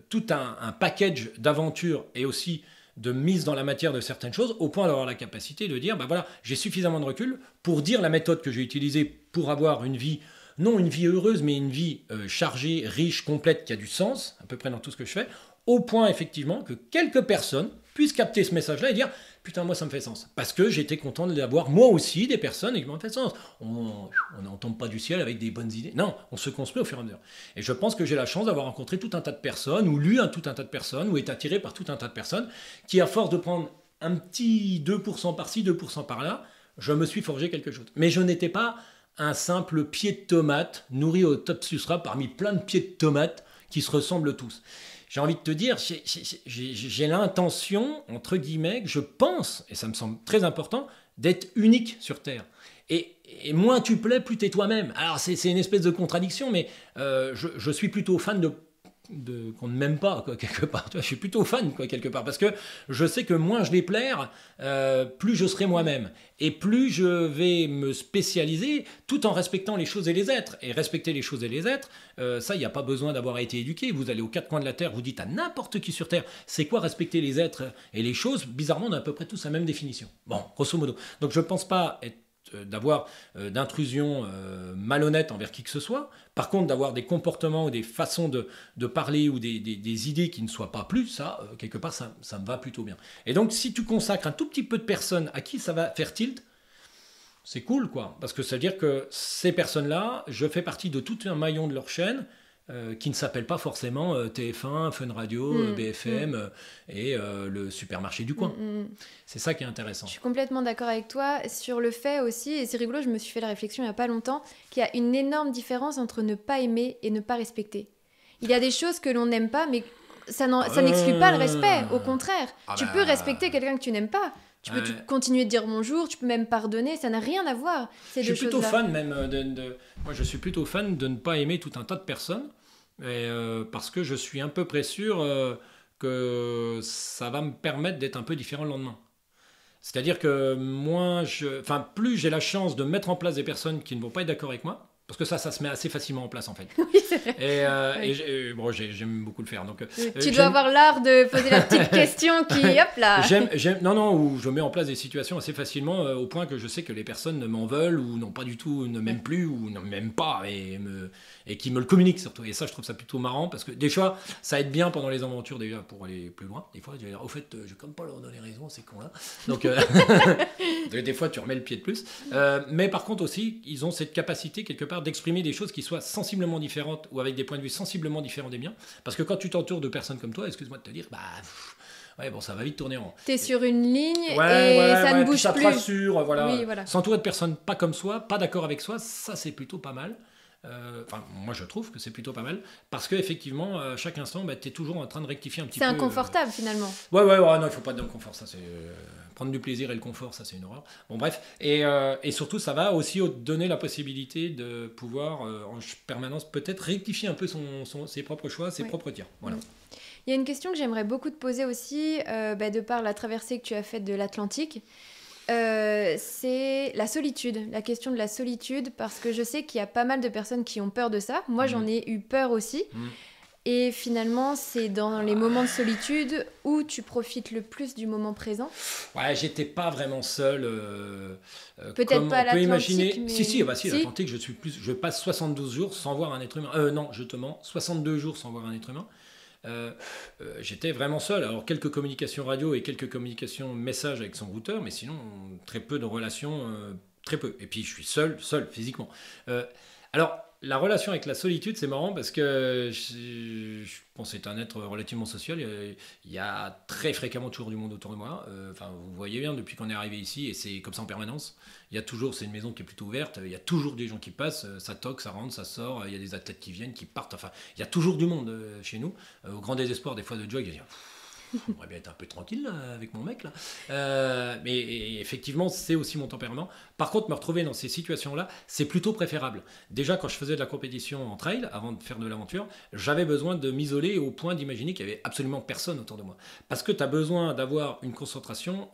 [SPEAKER 2] tout un package d'aventures et aussi de mise dans la matière de certaines choses, au point d'avoir la capacité de dire, ben voilà, j'ai suffisamment de recul pour dire la méthode que j'ai utilisée pour avoir une vie, non une vie heureuse, mais une vie chargée, riche, complète, qui a du sens, à peu près dans tout ce que je fais, au point effectivement que quelques personnes puissent capter ce message-là et dire putain, moi ça me fait sens. Parce que j'étais content d'avoir moi aussi des personnes qui m'ont fait sens. On n'en tombe pas du ciel avec des bonnes idées. Non, on se construit au fur et à mesure. Et je pense que j'ai la chance d'avoir rencontré tout un tas de personnes, ou lu tout un tas de personnes, ou été attiré par tout un tas de personnes, qui à force de prendre un petit 2% par-ci, 2% par-là, je me suis forgé quelque chose. Mais je n'étais pas un simple pied de tomate nourri au top substrat parmi plein de pieds de tomates qui se ressemblent tous. J'ai envie de te dire, j'ai l'intention, entre guillemets, que je pense, et ça me semble très important, d'être unique sur Terre. Et moins tu plais, plus t'es toi-même. Alors c'est une espèce de contradiction, mais je suis plutôt fan qu'on ne m'aime pas, quoi, quelque part. Tu vois, je suis plutôt fan, quoi, quelque part, parce que je sais que moins je vais plaire, plus je serai moi-même. Et plus je vais me spécialiser, tout en respectant les choses et les êtres. Et respecter les choses et les êtres, ça, il n'y a pas besoin d'avoir été éduqué. Vous allez aux 4 coins de la Terre, vous dites à n'importe qui sur Terre, c'est quoi respecter les êtres et les choses? Bizarrement, on a à peu près tous la même définition. Bon, grosso modo. Donc je ne pense pas d'avoir d'intrusion malhonnête envers qui que ce soit. Par contre, d'avoir des comportements ou des façons de parler ou des idées qui ne soient pas plus, ça, quelque part, ça me va plutôt bien. Et donc, si tu consacres un tout petit peu de personnes à qui ça va faire tilt, c'est cool, quoi. Parce que ça veut dire que ces personnes-là, je fais partie de tout un maillon de leur chaîne qui ne s'appelle pas forcément TF1, Fun Radio, BFM et le supermarché du coin. C'est ça qui est intéressant.
[SPEAKER 1] Je suis complètement d'accord avec toi sur le fait aussi, et c'est rigolo, je me suis fait la réflexion il n'y a pas longtemps, qu'il y a une énorme différence entre ne pas aimer et ne pas respecter. Il y a des choses que l'on n'aime pas, mais ça n'exclut pas le respect, au contraire. Tu peux respecter quelqu'un que tu n'aimes pas. Tu peux continuer de dire bonjour, tu peux même pardonner, ça n'a rien à voir.
[SPEAKER 2] Je suis plutôt fan même moi je suis plutôt fan de ne pas aimer tout un tas de personnes, parce que je suis un peu près sûr que ça va me permettre d'être un peu différent le lendemain. C'est-à-dire que plus j'ai la chance de mettre en place des personnes qui ne vont pas être d'accord avec moi, parce que ça se met assez facilement en place en fait.
[SPEAKER 1] Oui, c'est vrai.
[SPEAKER 2] J'aime beaucoup le faire. Donc,
[SPEAKER 1] tu dois avoir l'art de poser la petite question qui, hop là.
[SPEAKER 2] Où je mets en place des situations assez facilement au point que je sais que les personnes m'en veulent ou n'ont pas du tout, ne m'aiment plus ou ne m'aiment pas et qui me le communiquent surtout. Et ça, je trouve ça plutôt marrant parce que des fois, ça aide bien pendant les aventures déjà pour aller plus loin. Des fois, je vais dire, au fait, je vais comme pas leur donner raison, ces cons-là. Donc, des fois, tu remets le pied de plus. Mais par contre aussi, ils ont cette capacité quelque part d'exprimer des choses qui soient sensiblement différentes ou avec des points de vue sensiblement différents des miens. Parce que quand tu t'entoures de personnes comme toi, excuse-moi de te dire, ça va vite tourner en rond.
[SPEAKER 1] T'es sur une ligne et ça ne bouge plus.
[SPEAKER 2] Ça te rassure, voilà.
[SPEAKER 1] Oui, voilà.
[SPEAKER 2] S'entourer de personnes pas comme soi, pas d'accord avec soi, ça c'est plutôt pas mal. Moi je trouve que c'est plutôt pas mal parce qu'effectivement à chaque instant t'es toujours en train de rectifier un petit peu.
[SPEAKER 1] C'est inconfortable finalement.
[SPEAKER 2] Non, il faut pas de confort, ça c'est prendre du plaisir et le confort, ça c'est une horreur. Bon bref, et surtout ça va aussi donner la possibilité de pouvoir en permanence peut-être rectifier un peu ses propres choix, ses propres tirs. Voilà.
[SPEAKER 1] Il y a une question que j'aimerais beaucoup te poser aussi de par la traversée que tu as faite de l'Atlantique. C'est la solitude, la question de la solitude, parce que je sais qu'il y a pas mal de personnes qui ont peur de ça. Moi, j'en ai eu peur aussi. Et finalement, c'est dans les moments de solitude où tu profites le plus du moment présent.
[SPEAKER 2] Ouais, j'étais pas vraiment seul.
[SPEAKER 1] Peut-être pas à l'Atlantique, mais...
[SPEAKER 2] Si, l'Atlantique, je passe 72 jours sans voir un être humain. Non, je te mens, 62 jours sans voir un être humain. J'étais vraiment seul. Alors quelques communications radio et quelques communications messages avec son routeur, mais sinon très peu de relations, très peu. Et puis je suis seul physiquement. Alors la relation avec la solitude, c'est marrant parce que je pense que c'est un être relativement social. Il y a très fréquemment toujours du monde autour de moi. Vous voyez bien depuis qu'on est arrivé ici, et c'est comme ça en permanence. Il y a toujours, c'est une maison qui est plutôt ouverte. Il y a toujours des gens qui passent, ça toque, ça rentre, ça sort. Il y a des athlètes qui viennent, qui partent. Enfin, il y a toujours du monde chez nous. Au grand désespoir des fois de Joy, il dit j'aimerais bien être un peu tranquille là, avec mon mec là. Mais effectivement, c'est aussi mon tempérament. Par contre, me retrouver dans ces situations-là, c'est plutôt préférable. Déjà, quand je faisais de la compétition en trail, avant de faire de l'aventure, j'avais besoin de m'isoler au point d'imaginer qu'il n'y avait absolument personne autour de moi. Parce que tu as besoin d'avoir une concentration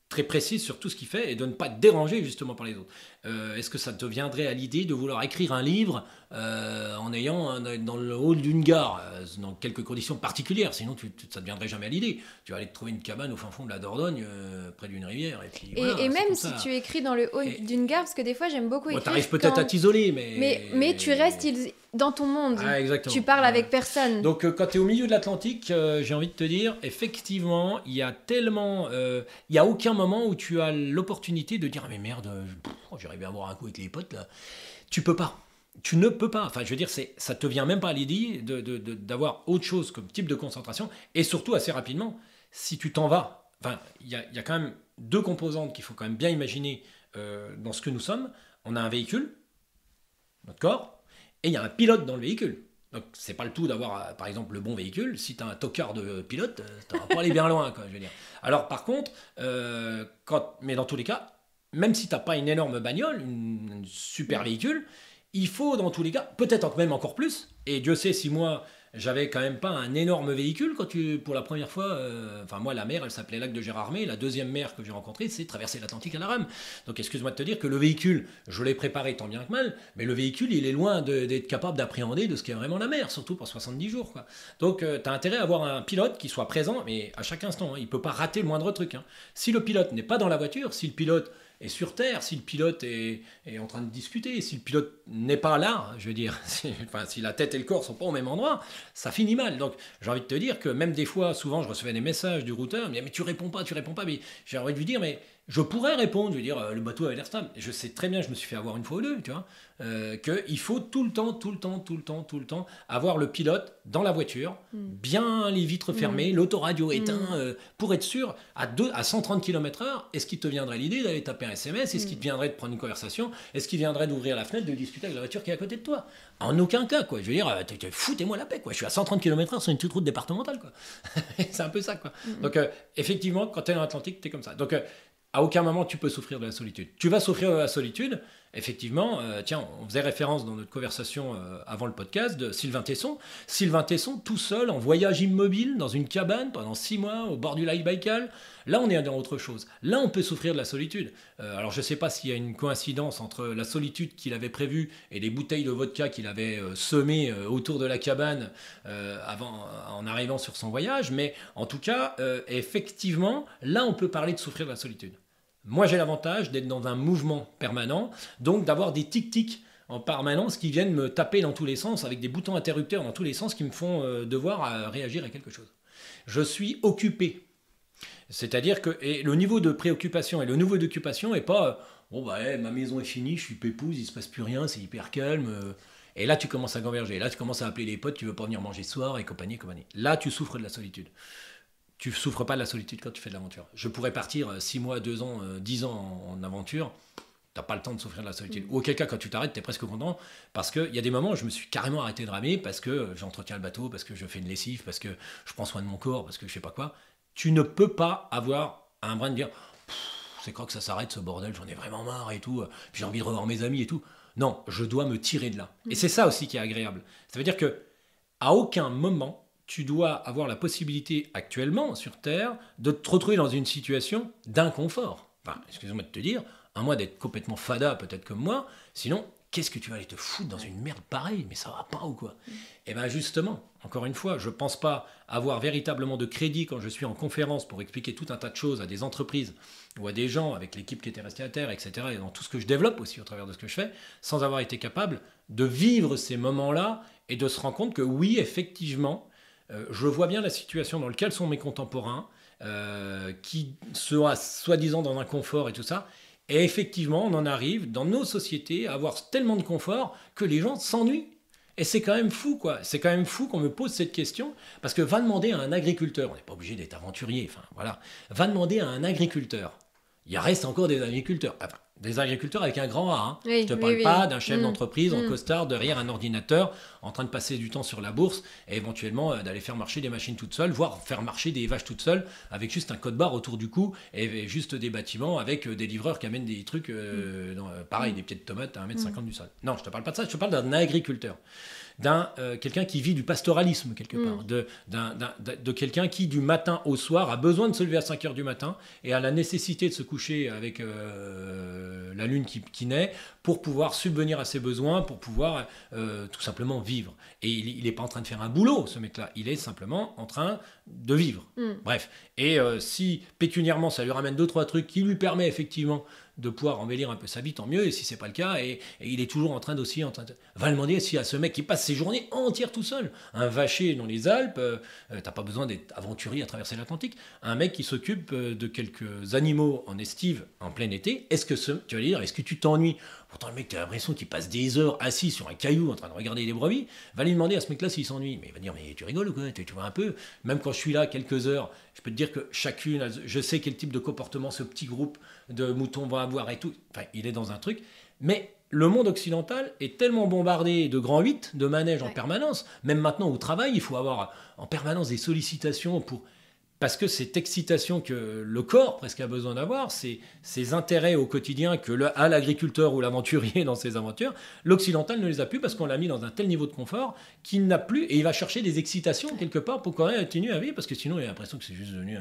[SPEAKER 2] très précise sur tout ce qu'il fait et de ne pas te déranger justement par les autres. Est-ce que ça te viendrait à l'idée de vouloir écrire un livre en ayant dans le hall d'une gare, dans quelques conditions particulières, sinon ça ne te viendrait jamais à l'idée. Tu vas aller te trouver une cabane au fin fond de la Dordogne, près d'une rivière.
[SPEAKER 1] Et même si tu écris dans le hall d'une gare, parce que des fois j'aime beaucoup écrire.
[SPEAKER 2] Tu arrives peut-être à t'isoler,
[SPEAKER 1] mais tu restes dans ton monde. Tu parles avec personne.
[SPEAKER 2] Donc quand tu es au milieu de l'Atlantique, j'ai envie de te dire, effectivement, il y a tellement... il n'y a aucun moment où tu as l'opportunité de dire « Ah mais merde, j'irais bien boire un coup avec les potes là ». Tu peux pas. Tu ne peux pas. Enfin, je veux dire, ça te vient même pas à l'idée d'avoir autre chose comme type de concentration. Et surtout, assez rapidement, si tu t'en vas. Enfin, il y a quand même deux composantes qu'il faut quand même bien imaginer dans ce que nous sommes. On a un véhicule, notre corps, et il y a un pilote dans le véhicule. Donc, c'est pas le tout d'avoir, par exemple, le bon véhicule. Si tu as un tocard de pilote, tu vas pas aller bien loin, quoi, je veux dire. Alors, par contre, mais dans tous les cas, même si tu n'as pas une énorme bagnole, un super véhicule, il faut dans tous les cas, peut-être même encore plus, et Dieu sait si moi j'avais quand même pas un énorme véhicule quand pour la première fois, moi la mer elle s'appelait Lac de Gérardmer, la deuxième mer que j'ai rencontrée c'est traverser l'Atlantique à la rame. Donc excuse-moi de te dire que le véhicule, je l'ai préparé tant bien que mal, mais le véhicule il est loin d'être capable d'appréhender de ce qu'est vraiment la mer, surtout pour 70 jours. Quoi. Donc tu as intérêt à avoir un pilote qui soit présent, mais à chaque instant, il peut pas rater le moindre truc. Si le pilote n'est pas dans la voiture, si le pilote est sur Terre, si le pilote est en train de discuter, si le pilote n'est pas là, je veux dire, si la tête et le corps sont pas au même endroit, ça finit mal. Donc j'ai envie de te dire que même des fois, souvent je recevais des messages du routeur, il me dit mais tu réponds pas, mais j'ai envie de lui dire mais Je pourrais répondre, je veux dire, le bateau avait l'air stable. Je sais très bien, je me suis fait avoir une fois ou deux, tu vois, qu'il faut tout le temps avoir le pilote dans la voiture, bien les vitres fermées, l'autoradio éteint, pour être sûr, à 130 km/h, est-ce qu'il te viendrait l'idée d'aller taper un SMS? Est-ce qu'il te viendrait de prendre une conversation? Est-ce qu'il viendrait d'ouvrir la fenêtre, de discuter avec la voiture qui est à côté de toi? En aucun cas, quoi. Je veux dire, foutez-moi la paix, quoi. Je suis à 130 km/h sur une toute route départementale, quoi. C'est un peu ça, quoi. Donc, effectivement, quand tu es dans l'Atlantique, tu es comme ça. Donc, à aucun moment tu peux souffrir de la solitude. Tu vas souffrir de la solitude, effectivement. Tiens, on faisait référence dans notre conversation avant le podcast de Sylvain Tesson. Sylvain Tesson, tout seul, en voyage immobile, dans une cabane, pendant 6 mois, au bord du lac Baïkal. Là, on est dans autre chose. Là, on peut souffrir de la solitude. Alors, je ne sais pas s'il y a une coïncidence entre la solitude qu'il avait prévue et les bouteilles de vodka qu'il avait semées autour de la cabane en arrivant sur son voyage, mais en tout cas, effectivement, là, on peut parler de souffrir de la solitude. Moi, j'ai l'avantage d'être dans un mouvement permanent, donc d'avoir des tic-tics en permanence qui viennent me taper dans tous les sens, avec des boutons interrupteurs dans tous les sens qui me font devoir réagir à quelque chose. Je suis occupé. C'est-à-dire que le niveau de préoccupation et le niveau d'occupation n'est pas ma maison est finie, je suis pépouze, il ne se passe plus rien, c'est hyper calme. Et là, tu commences à gamberger. Là, tu commences à appeler les potes, tu ne veux pas venir manger ce soir et compagnie. Là, tu souffres de la solitude. Tu ne souffres pas de la solitude quand tu fais de l'aventure. Je pourrais partir 6 mois, 2 ans, 10 ans en aventure. Tu n'as pas le temps de souffrir de la solitude. Ou auquel cas, quand tu t'arrêtes, tu es presque content. Parce qu'il y a des moments où je me suis carrément arrêté de ramer parce que j'entretiens le bateau, parce que je fais une lessive, parce que je prends soin de mon corps, parce que je ne sais pas quoi. Tu ne peux pas avoir un brin de dire c'est quand que ça s'arrête ce bordel, j'en ai vraiment marre et tout. Puis j'ai envie de revoir mes amis et tout. Non, je dois me tirer de là. Et c'est ça aussi qui est agréable. Ça veut dire que à aucun moment, tu dois avoir la possibilité actuellement sur Terre de te retrouver dans une situation d'inconfort. Enfin, excuse-moi de te dire, à moins d'être complètement fada peut-être comme moi, sinon, qu'est-ce que tu vas aller te foutre dans une merde pareille? Mais ça va pas ou quoi? Et bien justement, encore une fois, je ne pense pas avoir véritablement de crédit quand je suis en conférence pour expliquer tout un tas de choses à des entreprises ou à des gens avec l'équipe qui était restée à terre, etc. Et dans tout ce que je développe aussi au travers de ce que je fais, sans avoir été capable de vivre ces moments-là et de se rendre compte que oui, effectivement, je vois bien la situation dans laquelle sont mes contemporains, qui sont soi-disant dans un confort et tout ça. Et effectivement, on en arrive dans nos sociétés à avoir tellement de confort que les gens s'ennuient. Et c'est quand même fou, quoi. C'est quand même fou qu'on me pose cette question, parce que va demander à un agriculteur, on n'est pas obligé d'être aventurier, enfin voilà, va demander à un agriculteur. Il reste encore des agriculteurs. Enfin, des agriculteurs avec un grand A. Hein.
[SPEAKER 1] Oui,
[SPEAKER 2] je ne te parle pas d'un chef d'entreprise en costard derrière un ordinateur en train de passer du temps sur la bourse et éventuellement d'aller faire marcher des machines toutes seules, voire faire marcher des vaches toutes seules avec juste un code-barre autour du cou et juste des bâtiments avec des livreurs qui amènent des trucs, pareil, des pieds de tomates à 1,50 m du sol. Non, je ne te parle pas de ça, je te parle d'un agriculteur. Quelqu'un qui vit du pastoralisme quelque part, de quelqu'un qui du matin au soir a besoin de se lever à 5 h du matin et a la nécessité de se coucher avec la lune qui naît pour pouvoir subvenir à ses besoins, pour pouvoir tout simplement vivre. Et il n'est pas en train de faire un boulot, ce mec-là, il est simplement en train de vivre. Bref, et si pécuniairement ça lui ramène 2-3 trucs qui lui permet effectivement de pouvoir embellir un peu sa vie, tant mieux, et si c'est pas le cas, et il est toujours en train de... Va demander si à ce mec qui passe ses journées entières tout seul, un vacher dans les Alpes, t'as pas besoin d'être aventurier à traverser l'Atlantique, un mec qui s'occupe de quelques animaux en estive, en plein été, tu vas dire, est-ce que tu t'ennuies? Pourtant le mec, t'as l'impression qu'il passe des heures assis sur un caillou en train de regarder les brebis, va lui demander à ce mec-là s'il s'ennuie, mais il va dire, mais tu rigoles ou quoi? Tu vois un peu, même quand je suis là quelques heures, je peux te dire que chacune, je sais quel type de comportement ce petit groupe de moutons va avoir et tout. Enfin, il est dans un truc. Mais le monde occidental est tellement bombardé de grands 8, de manèges en permanence. Même maintenant au travail, il faut avoir en permanence des sollicitations parce que cette excitation que le corps presque a besoin d'avoir, ces intérêts au quotidien a l'agriculteur ou l'aventurier dans ses aventures, l'occidental ne les a plus parce qu'on l'a mis dans un tel niveau de confort qu'il n'a plus, et il va chercher des excitations quelque part pour quand même continuer à vivre, parce que sinon il a l'impression que c'est juste devenu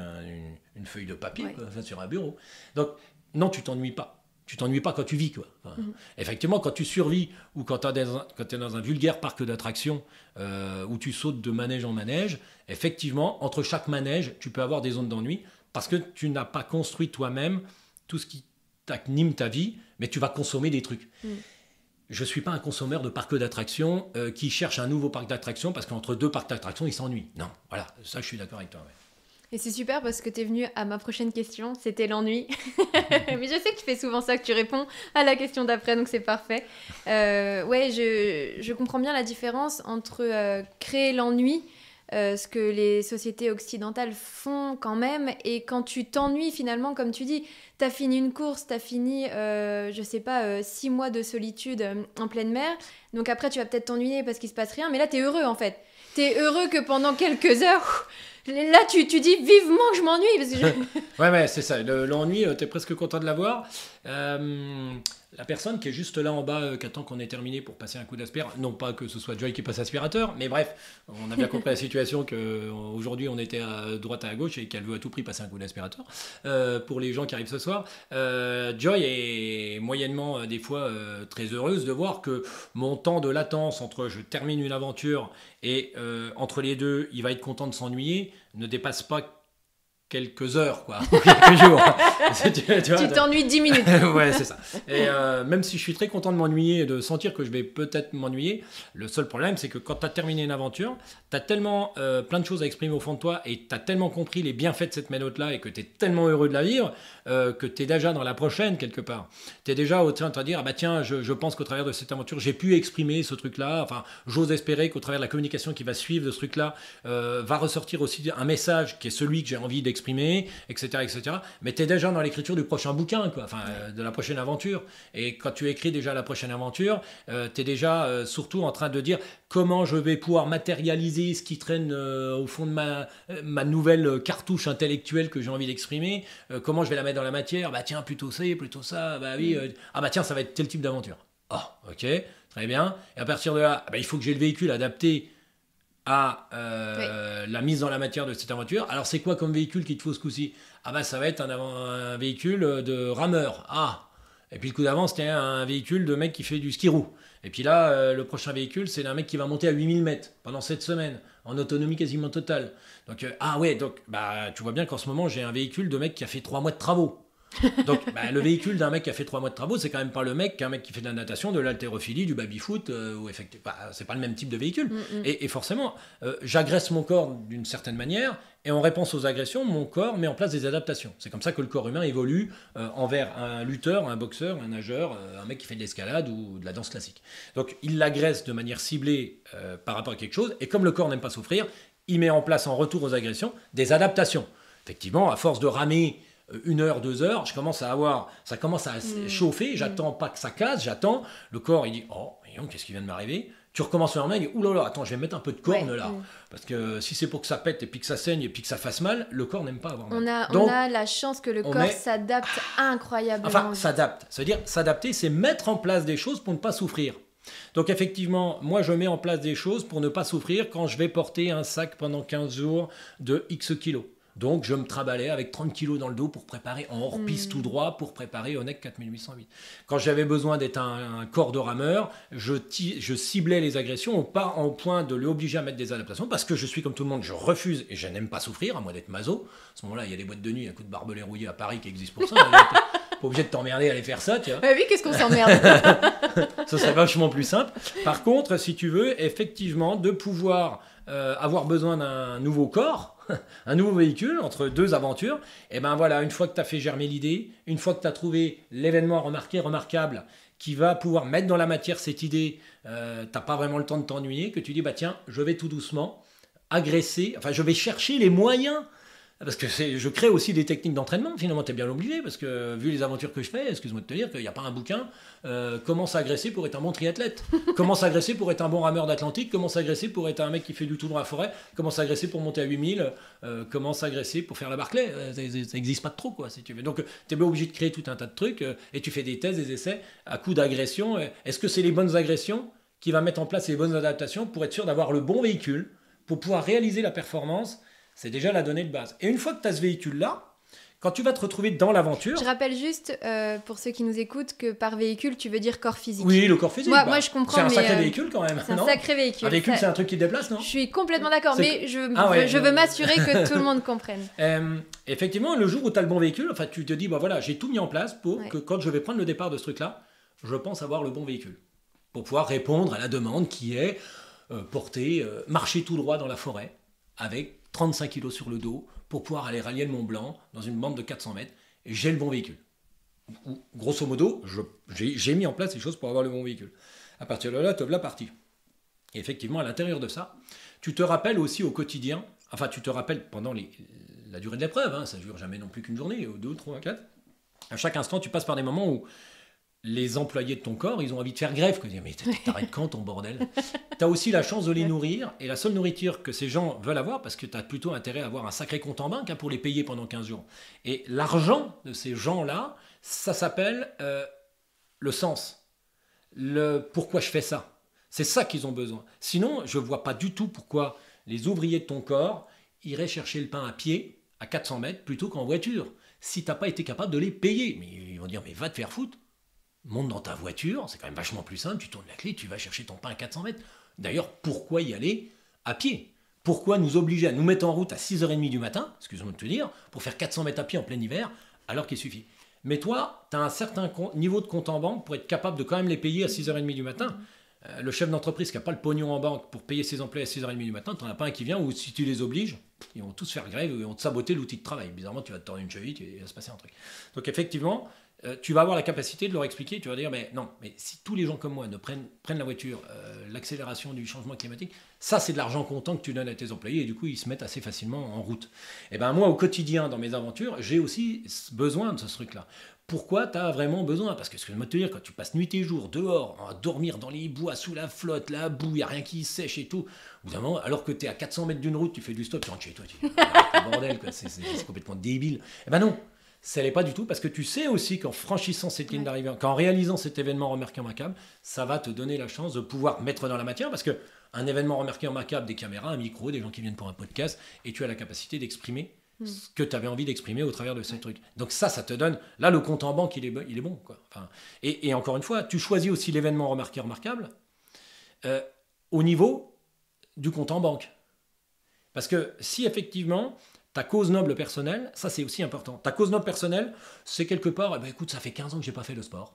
[SPEAKER 2] une feuille de papier sur un bureau. Donc non, tu t'ennuies pas. Tu t'ennuies pas quand tu vis, quoi. Enfin, effectivement, quand tu survis ou quand tu es dans un vulgaire parc d'attractions où tu sautes de manège en manège, effectivement, entre chaque manège, tu peux avoir des zones d'ennui parce que tu n'as pas construit toi-même tout ce qui t'anime ta vie, mais tu vas consommer des trucs. Je ne suis pas un consommeur de parcs d'attractions qui cherche un nouveau parc d'attractions parce qu'entre 2 parcs d'attractions, il s'ennuie. Non, voilà, ça, je suis d'accord avec toi. Ouais.
[SPEAKER 1] Et c'est super parce que tu es venu à ma prochaine question, c'était l'ennui. Mais je sais que tu fais souvent ça, que tu réponds à la question d'après, donc c'est parfait. Ouais, je comprends bien la différence entre créer l'ennui, ce que les sociétés occidentales font quand même, et quand tu t'ennuies finalement, comme tu dis, t'as fini une course, t'as fini, je sais pas, 6 mois de solitude en pleine mer, donc après tu vas peut-être t'ennuyer parce qu'il se passe rien, mais là t'es heureux en fait. T'es heureux que pendant quelques heures... Là, tu dis vivement que je m'ennuie. Parce que
[SPEAKER 2] ouais, c'est ça. L'ennui, t'es presque content de l'avoir. La personne qui est juste là en bas, qui attend qu'on ait terminé pour passer un coup d'aspirateur, non pas que ce soit Joy qui passe aspirateur, mais bref, on a bien compris la situation qu'aujourd'hui on était à droite à gauche et qu'elle veut à tout prix passer un coup d'aspirateur. Pour les gens qui arrivent ce soir, Joy est moyennement des fois très heureuse de voir que mon temps de latence entre je termine une aventure et entre les deux, il va être content de s'ennuyer, ne dépasse pas quelques heures, quoi, ou quelques jours.
[SPEAKER 1] Tu t'ennuies 10 minutes.
[SPEAKER 2] Ouais, c'est ça. Et même si je suis très content de m'ennuyer et de sentir que je vais peut-être m'ennuyer, le seul problème, c'est que quand tu as terminé une aventure, tu as tellement plein de choses à exprimer au fond de toi et tu as tellement compris les bienfaits de cette méthode-là et que tu es tellement heureux de la vivre que tu es déjà dans la prochaine, quelque part. Tu es déjà au train de te dire, ah bah tiens, je pense qu'au travers de cette aventure, j'ai pu exprimer ce truc-là. Enfin, j'ose espérer qu'au travers de la communication qui va suivre de ce truc-là, va ressortir aussi un message qui est celui que j'ai envie d'exprimer, etc., etc. Mais tu es déjà dans l'écriture du prochain bouquin, quoi, enfin, de la prochaine aventure. Et quand tu écris déjà la prochaine aventure, tu es déjà surtout en train de dire comment je vais pouvoir matérialiser ce qui traîne au fond de ma nouvelle cartouche intellectuelle que j'ai envie d'exprimer, comment je vais la mettre dans la matière, bah tiens, plutôt ça, bah oui, ah bah tiens, ça va être tel type d'aventure. Ah, ok, très bien. Et à partir de là, bah, il faut que j'ai le véhicule adapté à la mise dans la matière de cette aventure. Alors c'est quoi comme véhicule qu'il te faut ce coup-ci? Ah bah ça va être un véhicule de rameur. Ah, et puis le coup d'avant c'était un véhicule de mec qui fait du ski-roue. Et puis là, le prochain véhicule, c'est un mec qui va monter à 8000 mètres pendant 7 semaines, en autonomie quasiment totale. Donc, ah ouais, donc bah, tu vois bien qu'en ce moment, j'ai un véhicule de mec qui a fait 3 mois de travaux. Donc, bah, le véhicule d'un mec qui a fait 3 mois de travaux, c'est quand même pas le mec qu'un mec qui fait de la natation, de l'haltérophilie, du baby-foot, ou effectivement, bah, c'est pas le même type de véhicule. Et forcément, j'agresse mon corps d'une certaine manière, et en réponse aux agressions, mon corps met en place des adaptations. C'est comme ça que le corps humain évolue envers un lutteur, un boxeur, un nageur, un mec qui fait de l'escalade ou de la danse classique. Donc, il l'agresse de manière ciblée par rapport à quelque chose, et comme le corps n'aime pas souffrir, il met en place en retour aux agressions des adaptations. Effectivement, à force de ramer 1 heure, 2 heures, ça commence à chauffer, j'attends pas que ça casse, j'attends, le corps il dit, oh, qu'est-ce qui vient de m'arriver? Tu recommences le lendemain, il dit, oulala, attends, je vais mettre un peu de corne là, parce que si c'est pour que ça pète et puis que ça saigne et puis que ça fasse mal, le corps n'aime pas avoir mal.
[SPEAKER 1] On a la chance que le corps s'adapte incroyablement.
[SPEAKER 2] Enfin, s'adapte, ça veut dire s'adapter, c'est mettre en place des choses pour ne pas souffrir. Donc effectivement, moi je mets en place des choses pour ne pas souffrir quand je vais porter un sac pendant 15 jours de X kilos. Donc je me trimballais avec 30 kilos dans le dos pour préparer en hors-piste tout droit pour préparer Onek 4808. Quand j'avais besoin d'être un corps de rameur, je ciblais les agressions au point de l'obliger à mettre des adaptations parce que je suis comme tout le monde, je refuse et je n'aime pas souffrir, à moins d'être maso. À ce moment-là, il y a des boîtes de nuit à coups de barbelés rouillés à Paris qui existent pour ça. Pas obligé de t'emmerder à aller faire ça, tu vois.
[SPEAKER 1] Oui, qu'est-ce qu'on s'emmerde.
[SPEAKER 2] Ça serait vachement plus simple. Par contre, si tu veux, effectivement, de pouvoir avoir besoin d'un nouveau corps, un nouveau véhicule entre 2 aventures, et ben voilà, une fois que tu as fait germer l'idée, une fois que tu as trouvé l'événement remarquable qui va pouvoir mettre dans la matière cette idée, t'as pas vraiment le temps de t'ennuyer, que tu dis, bah tiens, je vais tout doucement agresser, enfin je vais chercher les moyens. Parce que je crée aussi des techniques d'entraînement, finalement, tu es bien obligé, parce que vu les aventures que je fais, excuse-moi de te dire qu'il n'y a pas un bouquin, comment s'agresser pour être un bon triathlète, comment s'agresser pour être un bon rameur d'Atlantique, comment s'agresser pour être un mec qui fait du tout dans la forêt, comment s'agresser pour monter à 8000, comment s'agresser pour faire la Barclay, ça n'existe pas de trop, quoi, si tu veux. Donc, tu es bien obligé de créer tout un tas de trucs, et tu fais des thèses, des essais, à coup d'agression. Est-ce que c'est les bonnes agressions qui va mettre en place les bonnes adaptations pour être sûr d'avoir le bon véhicule, pour pouvoir réaliser la performance? C'est déjà la donnée de base. Et une fois que tu as ce véhicule-là, quand tu vas te retrouver dans l'aventure...
[SPEAKER 1] Je rappelle juste, pour ceux qui nous écoutent, que par véhicule, tu veux dire corps physique.
[SPEAKER 2] Oui, le corps physique.
[SPEAKER 1] Moi je comprends,
[SPEAKER 2] c'est un sacré véhicule quand même.
[SPEAKER 1] C'est un sacré véhicule.
[SPEAKER 2] Un véhicule, c'est un truc qui te déplace, non?
[SPEAKER 1] Je suis complètement d'accord, mais je veux m'assurer que tout le monde comprenne.
[SPEAKER 2] Effectivement, le jour où tu as le bon véhicule, enfin, tu te dis, bah voilà, j'ai tout mis en place pour que quand je vais prendre le départ de ce truc-là, je pense avoir le bon véhicule. Pour pouvoir répondre à la demande qui est marcher tout droit dans la forêt avec 35 kilos sur le dos pour pouvoir aller rallier le Mont Blanc dans une bande de 400 mètres. Et j'ai le bon véhicule. Ou, grosso modo, j'ai mis en place les choses pour avoir le bon véhicule. À partir de là, te voilà parti. Et effectivement, à l'intérieur de ça, tu te rappelles aussi au quotidien, enfin tu te rappelles pendant la durée de l'épreuve, hein, ça ne dure jamais non plus qu'une journée, ou 2, 3, 4. À chaque instant, tu passes par des moments où les employés de ton corps, ils ont envie de faire grève. Mais t'arrêtes quand ton bordel? Tu as aussi la chance de les nourrir, et la seule nourriture que ces gens veulent avoir, parce que tu as plutôt intérêt à avoir un sacré compte en banque, hein, pour les payer pendant 15 jours. Et l'argent de ces gens-là, ça s'appelle le sens. Le pourquoi je fais ça. C'est ça qu'ils ont besoin. Sinon, je ne vois pas du tout pourquoi les ouvriers de ton corps iraient chercher le pain à pied, à 400 mètres, plutôt qu'en voiture, si tu n'as pas été capable de les payer. Mais ils vont dire, mais va te faire foutre. Monte dans ta voiture, c'est quand même vachement plus simple, tu tournes la clé, tu vas chercher ton pain à 400 mètres. D'ailleurs, pourquoi y aller à pied? Pourquoi nous obliger à nous mettre en route à 6h30 du matin, excuse-moi de te dire, pour faire 400 mètres à pied en plein hiver, alors qu'il suffit? Mais toi, tu as un certain niveau de compte en banque pour être capable de quand même les payer à 6h30 du matin. Le chef d'entreprise qui n'a pas le pognon en banque pour payer ses employés à 6h30 du matin, tu n'en as pas un qui vient, ou si tu les obliges, ils vont tous faire grève, ils vont te saboter l'outil de travail. Bizarrement, tu vas te tordre une cheville et il va se passer un truc. Donc effectivement, tu vas avoir la capacité de leur expliquer, tu vas dire, mais non, mais si tous les gens comme moi ne prennent la voiture, l'accélération du changement climatique, ça c'est de l'argent comptant que tu donnes à tes employés, et du coup ils se mettent assez facilement en route. Et ben moi au quotidien, dans mes aventures, j'ai aussi besoin de ce truc-là. Pourquoi tu as vraiment besoin? Parce que ce que je veux te dire, quand tu passes nuit et jour dehors, à dormir dans les bois, sous la flotte, la boue, il n'y a rien qui sèche et tout, évidemment, alors que tu es à 400 mètres d'une route, tu fais du stop, tu rentres chez toi, tu dis, bordel, quoi, c'est complètement débile. Eh ben non, ça l'est pas du tout, parce que tu sais aussi qu'en franchissant cette ligne d'arrivée, qu'en réalisant cet événement remarquable, ça va te donner la chance de pouvoir mettre dans la matière, parce que un événement remarquable, des caméras, un micro, des gens qui viennent pour un podcast, et tu as la capacité d'exprimer ce que tu avais envie d'exprimer au travers de ces trucs. Donc ça te donne... Là, le compte en banque, il est bon, quoi. Enfin, et encore une fois, tu choisis aussi l'événement remarquable au niveau du compte en banque. Parce que si effectivement, ta cause noble personnelle, ça c'est aussi important. Ta cause noble personnelle, c'est quelque part, eh ben, écoute, ça fait 15 ans que je n'ai pas fait le sport.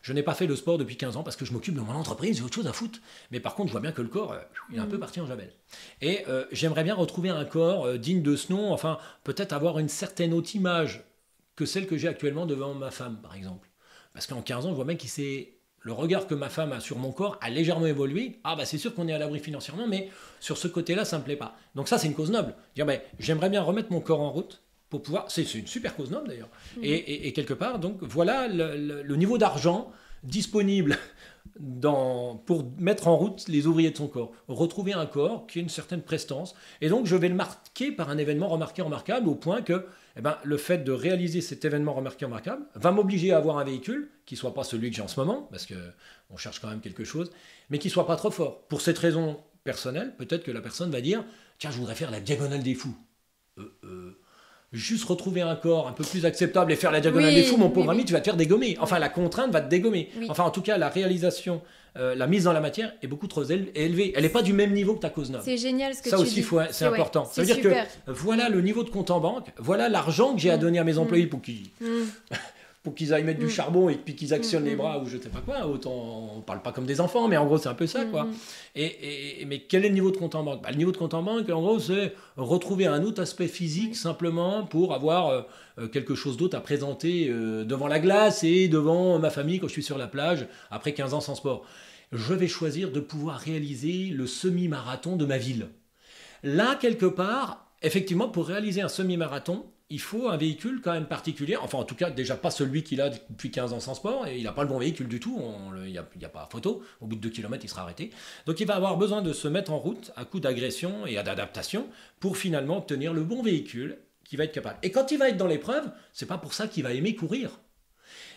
[SPEAKER 2] Je n'ai pas fait le sport depuis 15 ans parce que je m'occupe de mon entreprise, j'ai autre chose à foutre. Mais par contre, je vois bien que le corps, il est un peu parti en javel. Et j'aimerais bien retrouver un corps digne de ce nom, enfin, peut-être avoir une certaine autre image que celle que j'ai actuellement devant ma femme, par exemple. Parce qu'en 15 ans, je vois bien le regard que ma femme a sur mon corps a légèrement évolué. Ah bah c'est sûr qu'on est à l'abri financièrement, mais sur ce côté-là, ça ne me plaît pas. Donc ça, c'est une cause noble. Dire, ben, j'aimerais bien remettre mon corps en route pour pouvoir... C'est une super cause noble d'ailleurs. Et quelque part, donc voilà le niveau d'argent disponible pour mettre en route les ouvriers de son corps. Retrouver un corps qui a une certaine prestance. Et donc je vais le marquer par un événement remarquable au point que le fait de réaliser cet événement remarquable va m'obliger à avoir un véhicule qui ne soit pas celui que j'ai en ce moment, parce qu'on cherche quand même quelque chose, mais qui ne soit pas trop fort. Pour cette raison personnelle, peut-être que la personne va dire « Tiens, je voudrais faire la diagonale des fous. » Juste retrouver un corps un peu plus acceptable et faire la diagonale des fous, mon pauvre ami, tu vas te faire dégommer. Enfin, la contrainte va te dégommer. Oui. Enfin, en tout cas, la réalisation, la mise dans la matière est beaucoup trop élevée. Elle n'est pas du même niveau que ta cause noble.
[SPEAKER 1] C'est génial ce que
[SPEAKER 2] ça
[SPEAKER 1] tu
[SPEAKER 2] aussi,
[SPEAKER 1] dis.
[SPEAKER 2] C'est important. Ça veut dire
[SPEAKER 1] super.
[SPEAKER 2] Que voilà le niveau de compte en banque, voilà l'argent que j'ai à donner à mes employés pour qu'ils... pour qu'ils aillent mettre du charbon et puis qu'ils actionnent les bras ou je sais pas quoi, autant on parle pas comme des enfants, mais en gros c'est un peu ça quoi. Mais quel est le niveau de compte en banque? Le niveau de compte en banque, en gros, c'est retrouver un autre aspect physique simplement pour avoir quelque chose d'autre à présenter devant la glace et devant ma famille quand je suis sur la plage après 15 ans sans sport. Je vais choisir de pouvoir réaliser le semi-marathon de ma ville. Là, quelque part, effectivement, pour réaliser un semi-marathon, il faut un véhicule quand même particulier, enfin en tout cas déjà pas celui qu'il a depuis 15 ans sans sport, et il n'a pas le bon véhicule du tout, il n'y a pas photo, au bout de 2 km il sera arrêté. Donc il va avoir besoin de se mettre en route à coup d'agression et d'adaptation pour finalement obtenir le bon véhicule qui va être capable. Et quand il va être dans l'épreuve, c'est pas pour ça qu'il va aimer courir,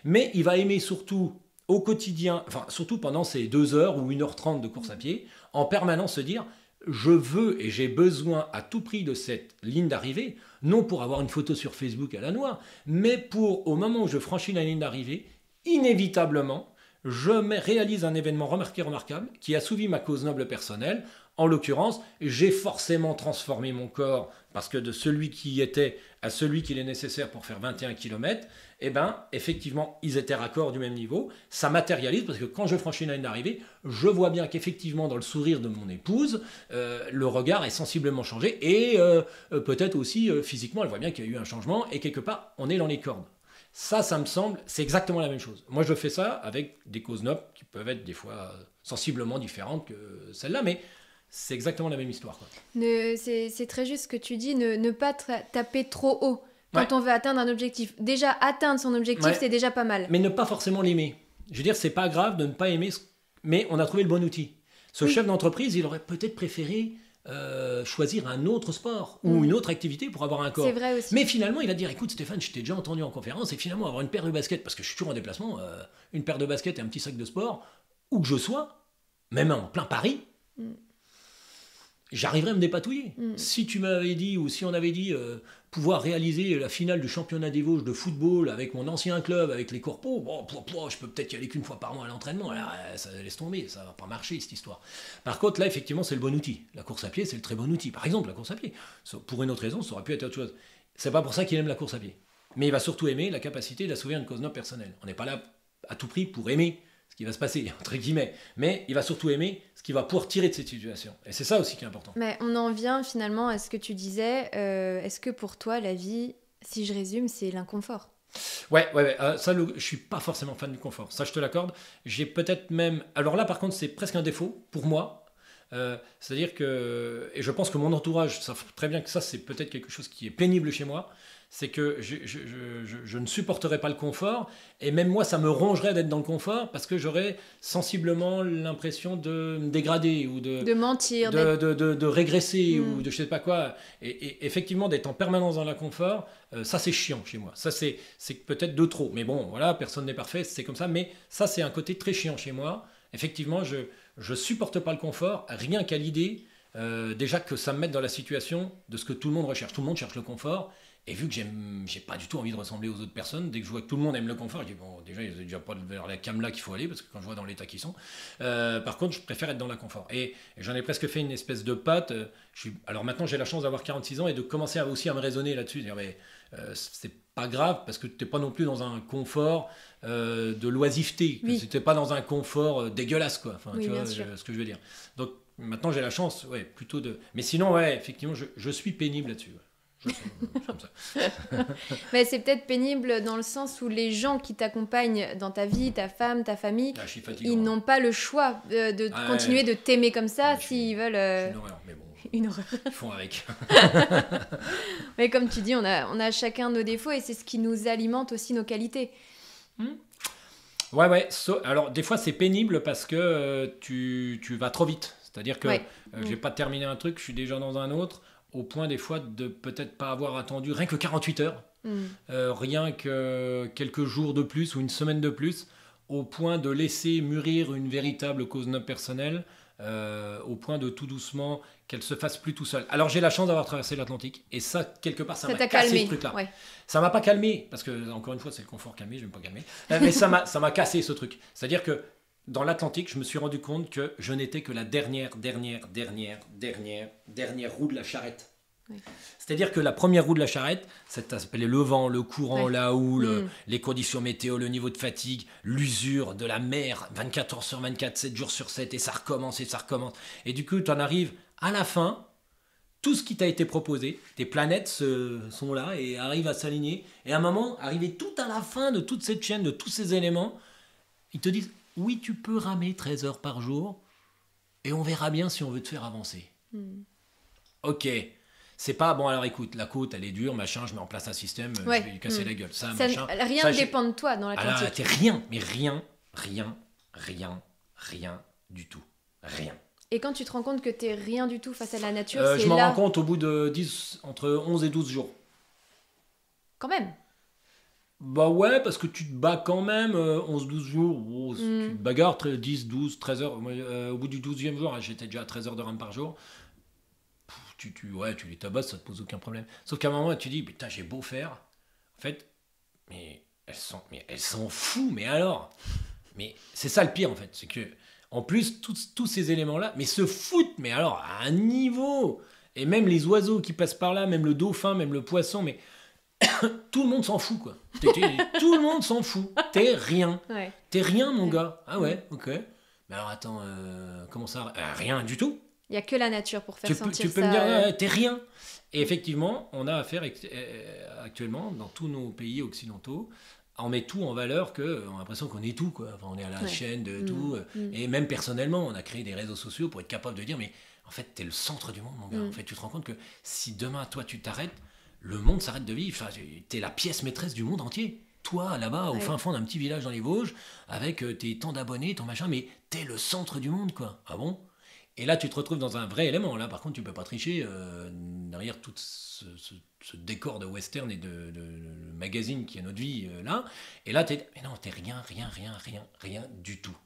[SPEAKER 2] mais il va aimer surtout au quotidien, enfin surtout pendant ces 2 heures ou 1h30 de course à pied, en permanence se dire je veux et j'ai besoin à tout prix de cette ligne d'arrivée, non pour avoir une photo sur Facebook à la noix, mais pour, au moment où je franchis la ligne d'arrivée, inévitablement, réalise un événement remarquable qui assouvit ma cause noble personnelle. En l'occurrence, j'ai forcément transformé mon corps parce que de celui qui y était à celui qu'il est nécessaire pour faire 21 km, eh ben, effectivement, ils étaient raccords du même niveau. Ça matérialise parce que quand je franchis la ligne d'arrivée, je vois bien qu'effectivement, dans le sourire de mon épouse, le regard est sensiblement changé et peut-être aussi physiquement, elle voit bien qu'il y a eu un changement et quelque part, on est dans les cordes. Ça me semble, c'est exactement la même chose. Moi, je fais ça avec des causes nobles qui peuvent être des fois sensiblement différentes que celle-là, mais c'est exactement la même histoire, quoi.
[SPEAKER 1] C'est très juste ce que tu dis, ne pas taper trop haut quand on veut atteindre un objectif. Déjà, atteindre son objectif, c'est déjà pas mal.
[SPEAKER 2] Mais ne pas forcément l'aimer. Je veux dire, c'est pas grave de ne pas aimer, mais on a trouvé le bon outil. Ce chef d'entreprise, il aurait peut-être préféré choisir un autre sport ou une autre activité pour avoir un corps.
[SPEAKER 1] C'est vrai aussi.
[SPEAKER 2] Mais finalement, il va dire, écoute Stéphane, je t'ai déjà entendu en conférence, et finalement, avoir une paire de baskets, parce que je suis toujours en déplacement, une paire de baskets et un petit sac de sport, où que je sois, même en plein Paris, j'arriverais à me dépatouiller. Si tu m'avais dit, ou si on avait dit pouvoir réaliser la finale du championnat des Vosges de football avec mon ancien club, avec les corpos, bon, je peux peut-être y aller qu'une fois par mois à l'entraînement. Alors, ça laisse tomber, ça va pas marcher cette histoire. Par contre, là, effectivement, c'est le bon outil. La course à pied, c'est le très bon outil. Par exemple, la course à pied. Pour une autre raison, ça aurait pu être autre chose. C'est pas pour ça qu'il aime la course à pied. Mais il va surtout aimer la capacité d'assouvir une cause noble personnelle. On n'est pas là à tout prix pour aimer ce qui va se passer, entre guillemets. Mais il va surtout aimer ce qu'il va pouvoir tirer de cette situation. Et c'est ça aussi qui est important.
[SPEAKER 1] Mais on en vient finalement à ce que tu disais. Est-ce que pour toi, la vie, si je résume, c'est l'inconfort ?
[SPEAKER 2] Ouais. Ça, je suis pas forcément fan du confort. Ça, je te l'accorde. J'ai peut-être même... Alors là, par contre, c'est presque un défaut pour moi. C'est-à-dire que... Et je pense que mon entourage savent très bien que ça, c'est peut-être quelque chose qui est pénible chez moi. C'est que je ne supporterais pas le confort, et même moi, ça me rongerait d'être dans le confort, parce que j'aurais sensiblement l'impression de me dégrader, ou de
[SPEAKER 1] mentir,
[SPEAKER 2] de régresser, ou de je sais pas quoi. Et effectivement, d'être en permanence dans l'inconfort, ça c'est chiant chez moi. Ça c'est peut-être de trop. Mais bon, voilà, personne n'est parfait, c'est comme ça. Mais ça, c'est un côté très chiant chez moi. Effectivement, je supporte pas le confort, rien qu'à l'idée, déjà que ça me mette dans la situation de ce que tout le monde recherche. Tout le monde cherche le confort. Et vu que j'ai pas du tout envie de ressembler aux autres personnes, dès que je vois que tout le monde aime le confort, je dis bon, déjà, il n'y a déjà pas vers la cam là qu'il faut aller, parce que quand je vois dans l'état qu'ils sont, par contre, je préfère être dans l'inconfort. Et j'en ai presque fait une espèce de patte. Alors maintenant, j'ai la chance d'avoir 46 ans et de commencer aussi à me raisonner là-dessus. Dire, mais c'est pas grave, parce que tu n'es pas non plus dans un confort de l'oisiveté.
[SPEAKER 1] Oui.
[SPEAKER 2] Tu n'es pas dans un confort dégueulasse, quoi. Enfin,
[SPEAKER 1] oui,
[SPEAKER 2] tu vois ce que je veux dire. Donc maintenant, j'ai la chance, plutôt de. Mais sinon, effectivement, je suis pénible là-dessus. Ouais. Comme ça.
[SPEAKER 1] Mais c'est peut-être pénible dans le sens où les gens qui t'accompagnent dans ta vie, ta femme, ta famille, ils n'ont pas le choix de continuer de t'aimer comme ça s'ils veulent...
[SPEAKER 2] Une horreur, mais bon.
[SPEAKER 1] Une horreur.
[SPEAKER 2] Ils font avec.
[SPEAKER 1] Mais comme tu dis, on a chacun nos défauts et c'est ce qui nous alimente aussi nos qualités.
[SPEAKER 2] Ouais. Alors des fois c'est pénible parce que tu vas trop vite. C'est-à-dire que j'ai pas terminé un truc, je suis déjà dans un autre. Au point des fois de peut-être pas avoir attendu rien que 48 heures, rien que quelques jours de plus ou une semaine de plus, au point de laisser mûrir une véritable cause noble personnelle, au point de tout doucement qu'elle se fasse plus tout seul. Alors j'ai la chance d'avoir traversé l'Atlantique, et ça, quelque part, ça m'a cassé ce truc-là. Ouais. Ça m'a pas calmé, parce que, encore une fois, c'est le confort calmé, je vais me pas calmer, mais ça m'a cassé ce truc. C'est-à-dire que dans l'Atlantique, je me suis rendu compte que je n'étais que la dernière roue de la charrette. Oui. C'est-à-dire que la première roue de la charrette, ça s'appelait le vent, le courant, la houle, les conditions météo, le niveau de fatigue, l'usure de la mer, 24 heures sur 24, 7 jours sur 7, et ça recommence. Et du coup, tu en arrives à la fin, tout ce qui t'a été proposé, tes planètes sont là et arrivent à s'aligner. Et à un moment, arrivé tout à la fin de toute cette chaîne, de tous ces éléments, ils te disent... Oui, tu peux ramer 13 heures par jour et on verra bien si on veut te faire avancer. Ok. C'est pas, bon alors écoute, la côte elle est dure, machin, je mets en place un système, je vais lui casser la gueule. Ça machin,
[SPEAKER 1] rien ne dépend de toi dans l'Atlantique.
[SPEAKER 2] T'es rien, mais rien du tout. Rien.
[SPEAKER 1] Et quand tu te rends compte que t'es rien du tout face à la nature, c'est
[SPEAKER 2] je m'en rends compte au bout de entre 11 et 12 jours.
[SPEAKER 1] Quand même.
[SPEAKER 2] Bah ouais, parce que tu te bats quand même 11-12 jours, tu te bagarres 10, 12, 13 heures. Au bout du 12e jour, j'étais déjà à 13 heures de rame par jour. Tu les tabasses, ça te pose aucun problème. Sauf qu'à un moment, tu dis, putain, j'ai beau faire. En fait, mais elles s'en foutent, mais alors Mais c'est ça le pire, en fait. C'est que, en plus, tous ces éléments-là, mais se foutent, mais alors, à un niveau. Et même les oiseaux qui passent par là, même le dauphin, même le poisson, mais tout le monde s'en fout, quoi. Tout le monde s'en fout. T'es rien.
[SPEAKER 1] Ouais.
[SPEAKER 2] T'es rien, mon gars. Ah ouais, ok. Mais alors, attends, comment ça rien du tout.
[SPEAKER 1] Il n'y a que la nature pour faire sentir ça.
[SPEAKER 2] Tu peux me dire, t'es rien. Et effectivement, on a affaire actuellement, dans tous nos pays occidentaux, on met tout en valeur, on a l'impression qu'on est tout, quoi. Enfin, on est à la chaîne de tout. Et même personnellement, on a créé des réseaux sociaux pour être capable de dire, mais en fait, t'es le centre du monde, mon gars. En fait, tu te rends compte que si demain, toi, tu t'arrêtes, le monde s'arrête de vivre. Enfin, t'es la pièce maîtresse du monde entier. Toi, là-bas, au fin fond d'un petit village dans les Vosges, avec tes tant d'abonnés, ton machin, mais t'es le centre du monde, quoi. Ah bon ? Et là, tu te retrouves dans un vrai élément. Là, par contre, tu peux pas tricher derrière tout ce décor de western et de magazine qui est notre vie, là. Et là, mais non, t'es rien du tout.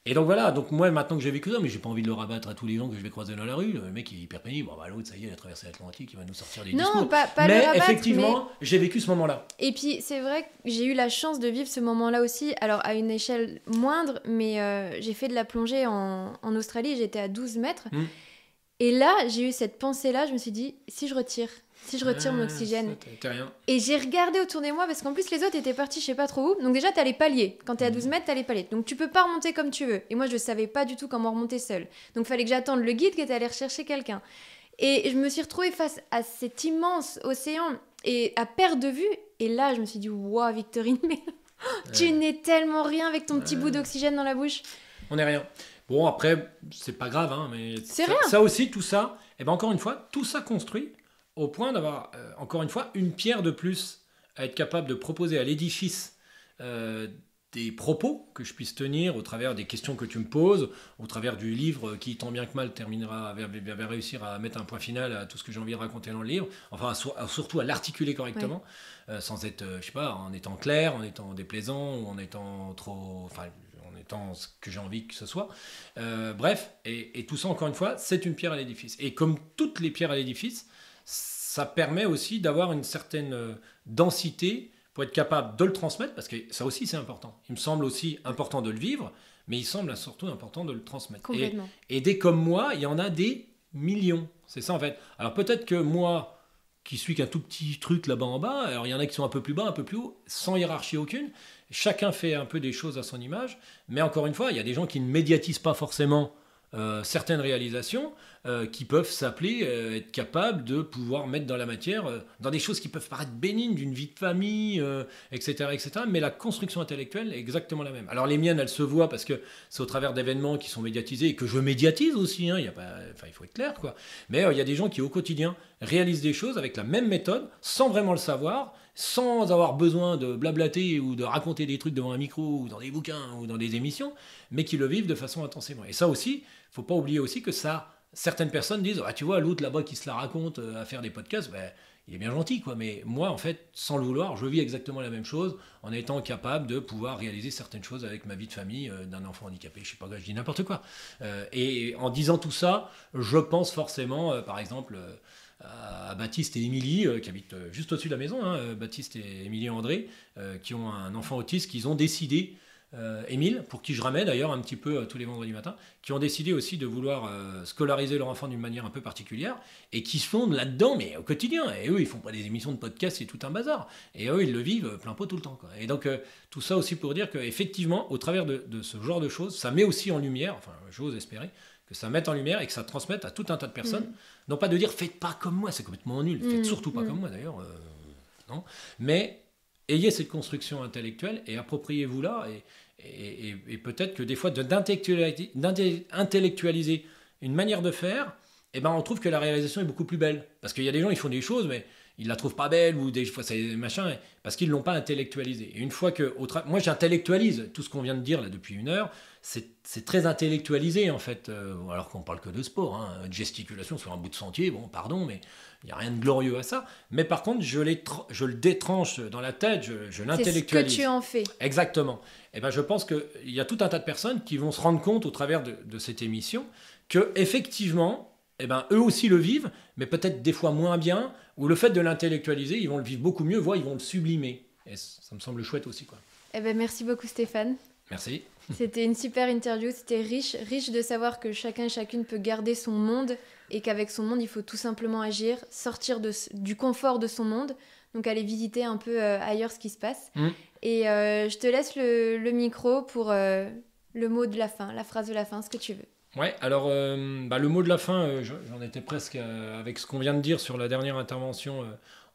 [SPEAKER 2] Et donc voilà, donc moi maintenant que j'ai vécu ça, mais j'ai pas envie de le rabattre à tous les gens que je vais croiser dans la rue. Le mec il est hyper pénible, bon bah l'autre ça y est, il a traversé l'Atlantique, il va nous sortir des discours.
[SPEAKER 1] Non, pas
[SPEAKER 2] mais
[SPEAKER 1] le rabattre,
[SPEAKER 2] effectivement, j'ai vécu ce moment-là.
[SPEAKER 1] Et puis c'est vrai que j'ai eu la chance de vivre ce moment-là aussi, alors à une échelle moindre, mais j'ai fait de la plongée en Australie, j'étais à 12 mètres. Et là, j'ai eu cette pensée-là, je me suis dit, si je retire mon oxygène.
[SPEAKER 2] T'es rien.
[SPEAKER 1] Et j'ai regardé autour de moi, parce qu'en plus les autres étaient partis je sais pas trop où. Donc déjà, t'as les paliers. Quand t'es à 12 mètres, t'as les paliers. Donc tu peux pas remonter comme tu veux. Et moi, je savais pas du tout comment remonter seule. Donc fallait que j'attende le guide qui était allé rechercher quelqu'un. Et je me suis retrouvée face à cet immense océan et à perte de vue. Et là, je me suis dit, waouh, Victorine, mais tu n'es tellement rien avec ton petit bout d'oxygène dans la bouche.
[SPEAKER 2] On n'est rien. Bon, après, c'est pas grave, hein, mais
[SPEAKER 1] c'est rien.
[SPEAKER 2] Ça aussi, tout ça, et ben encore une fois, tout ça construit au point d'avoir, encore une fois, une pierre de plus à être capable de proposer à l'édifice des propos que je puisse tenir au travers des questions que tu me poses, au travers du livre qui, tant bien que mal, va réussir à mettre un point final à tout ce que j'ai envie de raconter dans le livre, enfin, surtout à l'articuler correctement, sans être, je sais pas, en étant clair, en étant déplaisant, ou en étant trop... Enfin, ce que j'ai envie que ce soit. Bref, et tout ça, encore une fois, c'est une pierre à l'édifice. Et comme toutes les pierres à l'édifice, ça permet aussi d'avoir une certaine densité pour être capable de le transmettre, parce que ça aussi, c'est important. Il me semble aussi important de le vivre, mais il semble surtout important de le transmettre.
[SPEAKER 1] Complètement.
[SPEAKER 2] Et des comme moi, il y en a des millions. C'est ça, en fait. Alors peut-être que moi, qui suis qu'un tout petit truc là-bas en bas, alors il y en a qui sont un peu plus bas, un peu plus haut, sans hiérarchie aucune. Chacun fait un peu des choses à son image, mais encore une fois, il y a des gens qui ne médiatisent pas forcément certaines réalisations, qui peuvent s'appeler, être capables de pouvoir mettre dans la matière, dans des choses qui peuvent paraître bénignes, d'une vie de famille, etc., etc., mais la construction intellectuelle est exactement la même. Alors les miennes, elles se voient parce que c'est au travers d'événements qui sont médiatisés, et que je médiatise aussi, hein, il faut être clair, quoi. Mais il y a des gens qui, au quotidien, réalisent des choses avec la même méthode, sans vraiment le savoir, sans avoir besoin de blablater ou de raconter des trucs devant un micro ou dans des bouquins ou dans des émissions, mais qui le vivent de façon intensément. Et ça aussi, faut pas oublier aussi que ça, certaines personnes disent, ah, tu vois, l'autre là-bas qui se la raconte à faire des podcasts, ben, il est bien gentil, quoi. Mais moi, en fait, sans le vouloir, je vis exactement la même chose en étant capable de pouvoir réaliser certaines choses avec ma vie de famille d'un enfant handicapé. Je sais pas, je dis n'importe quoi. Et en disant tout ça, je pense forcément, par exemple... à Baptiste et Émilie, qui habitent juste au-dessus de la maison, hein, Baptiste et Émilie André, qui ont un enfant autiste, qu'ils ont décidé, Émile, pour qui je ramène d'ailleurs un petit peu tous les vendredis matins, qui ont décidé aussi de vouloir scolariser leur enfant d'une manière un peu particulière, et qui sont là-dedans, mais au quotidien. Et eux, ils font pas des émissions de podcast, c'est tout un bazar. Et eux, ils le vivent plein pot tout le temps, quoi. Et donc, tout ça aussi pour dire qu'effectivement, au travers de ce genre de choses, ça met aussi en lumière, enfin, j'ose espérer, que ça mette en lumière et que ça transmette à tout un tas de personnes. Non pas de dire faites pas comme moi, c'est complètement nul, faites surtout pas comme moi d'ailleurs, non. Mais ayez cette construction intellectuelle et appropriez-vous-la, et peut-être que des fois d'intellectualiser une manière de faire, et ben on trouve que la réalisation est beaucoup plus belle. Parce qu'il y a des gens, ils font des choses, mais ils la trouvent pas belle, ou des fois c'est machin, parce qu'ils l'ont pas intellectualisé. Et une fois que moi j'intellectualise tout ce qu'on vient de dire là depuis une heure, c'est très intellectualisé en fait, alors qu'on parle que de sport, hein, de gesticulation sur un bout de sentier, bon pardon, mais il n'y a rien de glorieux à ça. Mais par contre, je le détranche dans la tête, je l'intellectualise.
[SPEAKER 1] C'est ce que tu en fais.
[SPEAKER 2] Exactement. Et ben je pense qu'il y a tout un tas de personnes qui vont se rendre compte au travers de cette émission que effectivement, eh ben, eux aussi le vivent, mais peut-être des fois moins bien, ou le fait de l'intellectualiser, ils vont le vivre beaucoup mieux, voire ils vont le sublimer. Et ça me semble chouette aussi, quoi.
[SPEAKER 1] Eh ben, merci beaucoup Stéphane.
[SPEAKER 2] Merci.
[SPEAKER 1] C'était une super interview, c'était riche de savoir que chacun et chacune peut garder son monde et qu'avec son monde, il faut tout simplement agir, sortir du confort de son monde, donc aller visiter un peu ailleurs ce qui se passe. Et je te laisse le micro pour le mot de la fin, la phrase de la fin, ce que tu veux.
[SPEAKER 2] Ouais, alors le mot de la fin, j'en étais presque avec ce qu'on vient de dire sur la dernière intervention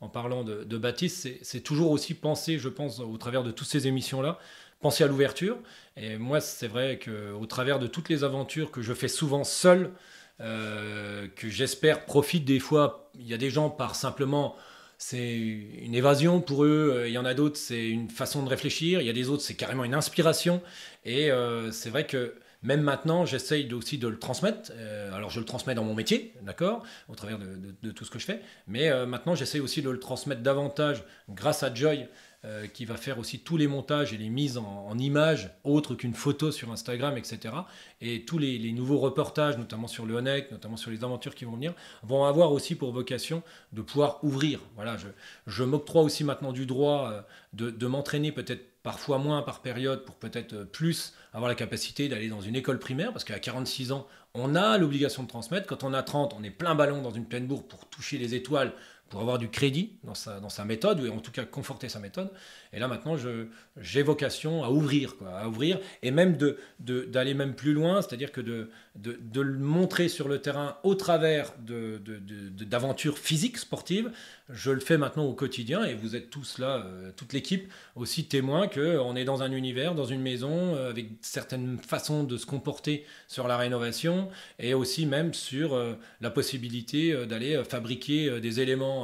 [SPEAKER 2] en parlant de Baptiste, c'est toujours aussi penser, je pense, au travers de toutes ces émissions-là, penser à l'ouverture. Et moi, c'est vrai qu'au travers de toutes les aventures que je fais souvent seul, que j'espère profitent des fois, il y a des gens par simplement... C'est une évasion pour eux, il y en a d'autres, c'est une façon de réfléchir, il y a des autres, c'est carrément une inspiration. Et c'est vrai que même maintenant, j'essaye aussi de le transmettre. Alors, je le transmets dans mon métier, d'accord, au travers de tout ce que je fais. Mais maintenant, j'essaye aussi de le transmettre davantage grâce à Joy, qui va faire aussi tous les montages et les mises en images, autres qu'une photo sur Instagram, etc. Et tous les nouveaux reportages, notamment sur le Honeck, notamment sur les aventures qui vont venir, vont avoir aussi pour vocation de pouvoir ouvrir. Voilà, je m'octroie aussi maintenant du droit de m'entraîner peut-être parfois moins par période, pour peut-être plus avoir la capacité d'aller dans une école primaire, parce qu'à 46 ans, on a l'obligation de transmettre. Quand on a 30, on est plein ballon dans une pleine bourre pour toucher les étoiles, pour avoir du crédit dans sa méthode, ou en tout cas conforter sa méthode. Et là maintenant, j'ai vocation à ouvrir, et même d'aller même plus loin, c'est-à-dire que de le montrer sur le terrain au travers d'aventures physiques, sportives. Je le fais maintenant au quotidien, et vous êtes tous là, toute l'équipe, aussi témoins qu'on est dans un univers, dans une maison, avec certaines façons de se comporter sur la rénovation, et aussi même sur la possibilité d'aller fabriquer des éléments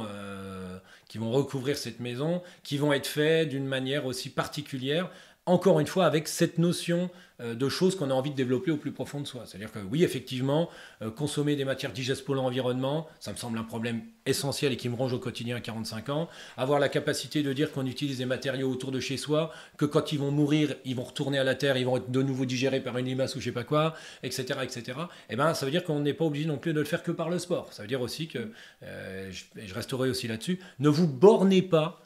[SPEAKER 2] qui vont recouvrir cette maison, qui vont être faits d'une manière aussi particulière, encore une fois avec cette notion de choses qu'on a envie de développer au plus profond de soi. C'est-à-dire que oui, effectivement, consommer des matières digestes pour l'environnement, ça me semble un problème essentiel et qui me ronge au quotidien à 45 ans. Avoir la capacité de dire qu'on utilise des matériaux autour de chez soi, que quand ils vont mourir, ils vont retourner à la terre, ils vont être de nouveau digérés par une limace ou je sais pas quoi, etc. etc. Et ben, ça veut dire qu'on n'est pas obligé non plus de le faire que par le sport. Ça veut dire aussi que, je resterai aussi là-dessus, ne vous bornez pas,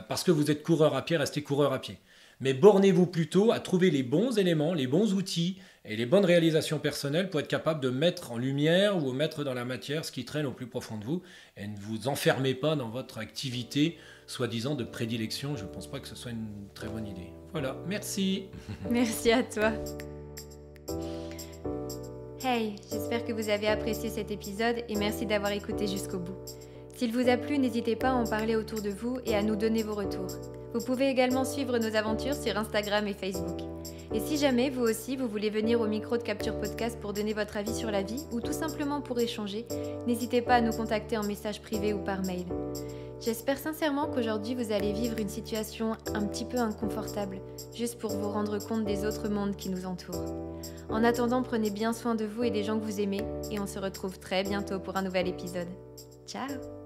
[SPEAKER 2] parce que vous êtes coureur à pied, restez coureur à pied. Mais bornez-vous plutôt à trouver les bons éléments, les bons outils et les bonnes réalisations personnelles pour être capable de mettre en lumière ou mettre dans la matière ce qui traîne au plus profond de vous. Et ne vous enfermez pas dans votre activité, soi-disant de prédilection. Je ne pense pas que ce soit une très bonne idée. Voilà, merci.
[SPEAKER 1] Merci à toi. Hey, j'espère que vous avez apprécié cet épisode et merci d'avoir écouté jusqu'au bout. S'il vous a plu, n'hésitez pas à en parler autour de vous et à nous donner vos retours. Vous pouvez également suivre nos aventures sur Instagram et Facebook. Et si jamais, vous aussi, vous voulez venir au micro de Capture Podcast pour donner votre avis sur la vie ou tout simplement pour échanger, n'hésitez pas à nous contacter en message privé ou par mail. J'espère sincèrement qu'aujourd'hui, vous allez vivre une situation un petit peu inconfortable, juste pour vous rendre compte des autres mondes qui nous entourent. En attendant, prenez bien soin de vous et des gens que vous aimez, et on se retrouve très bientôt pour un nouvel épisode. Ciao!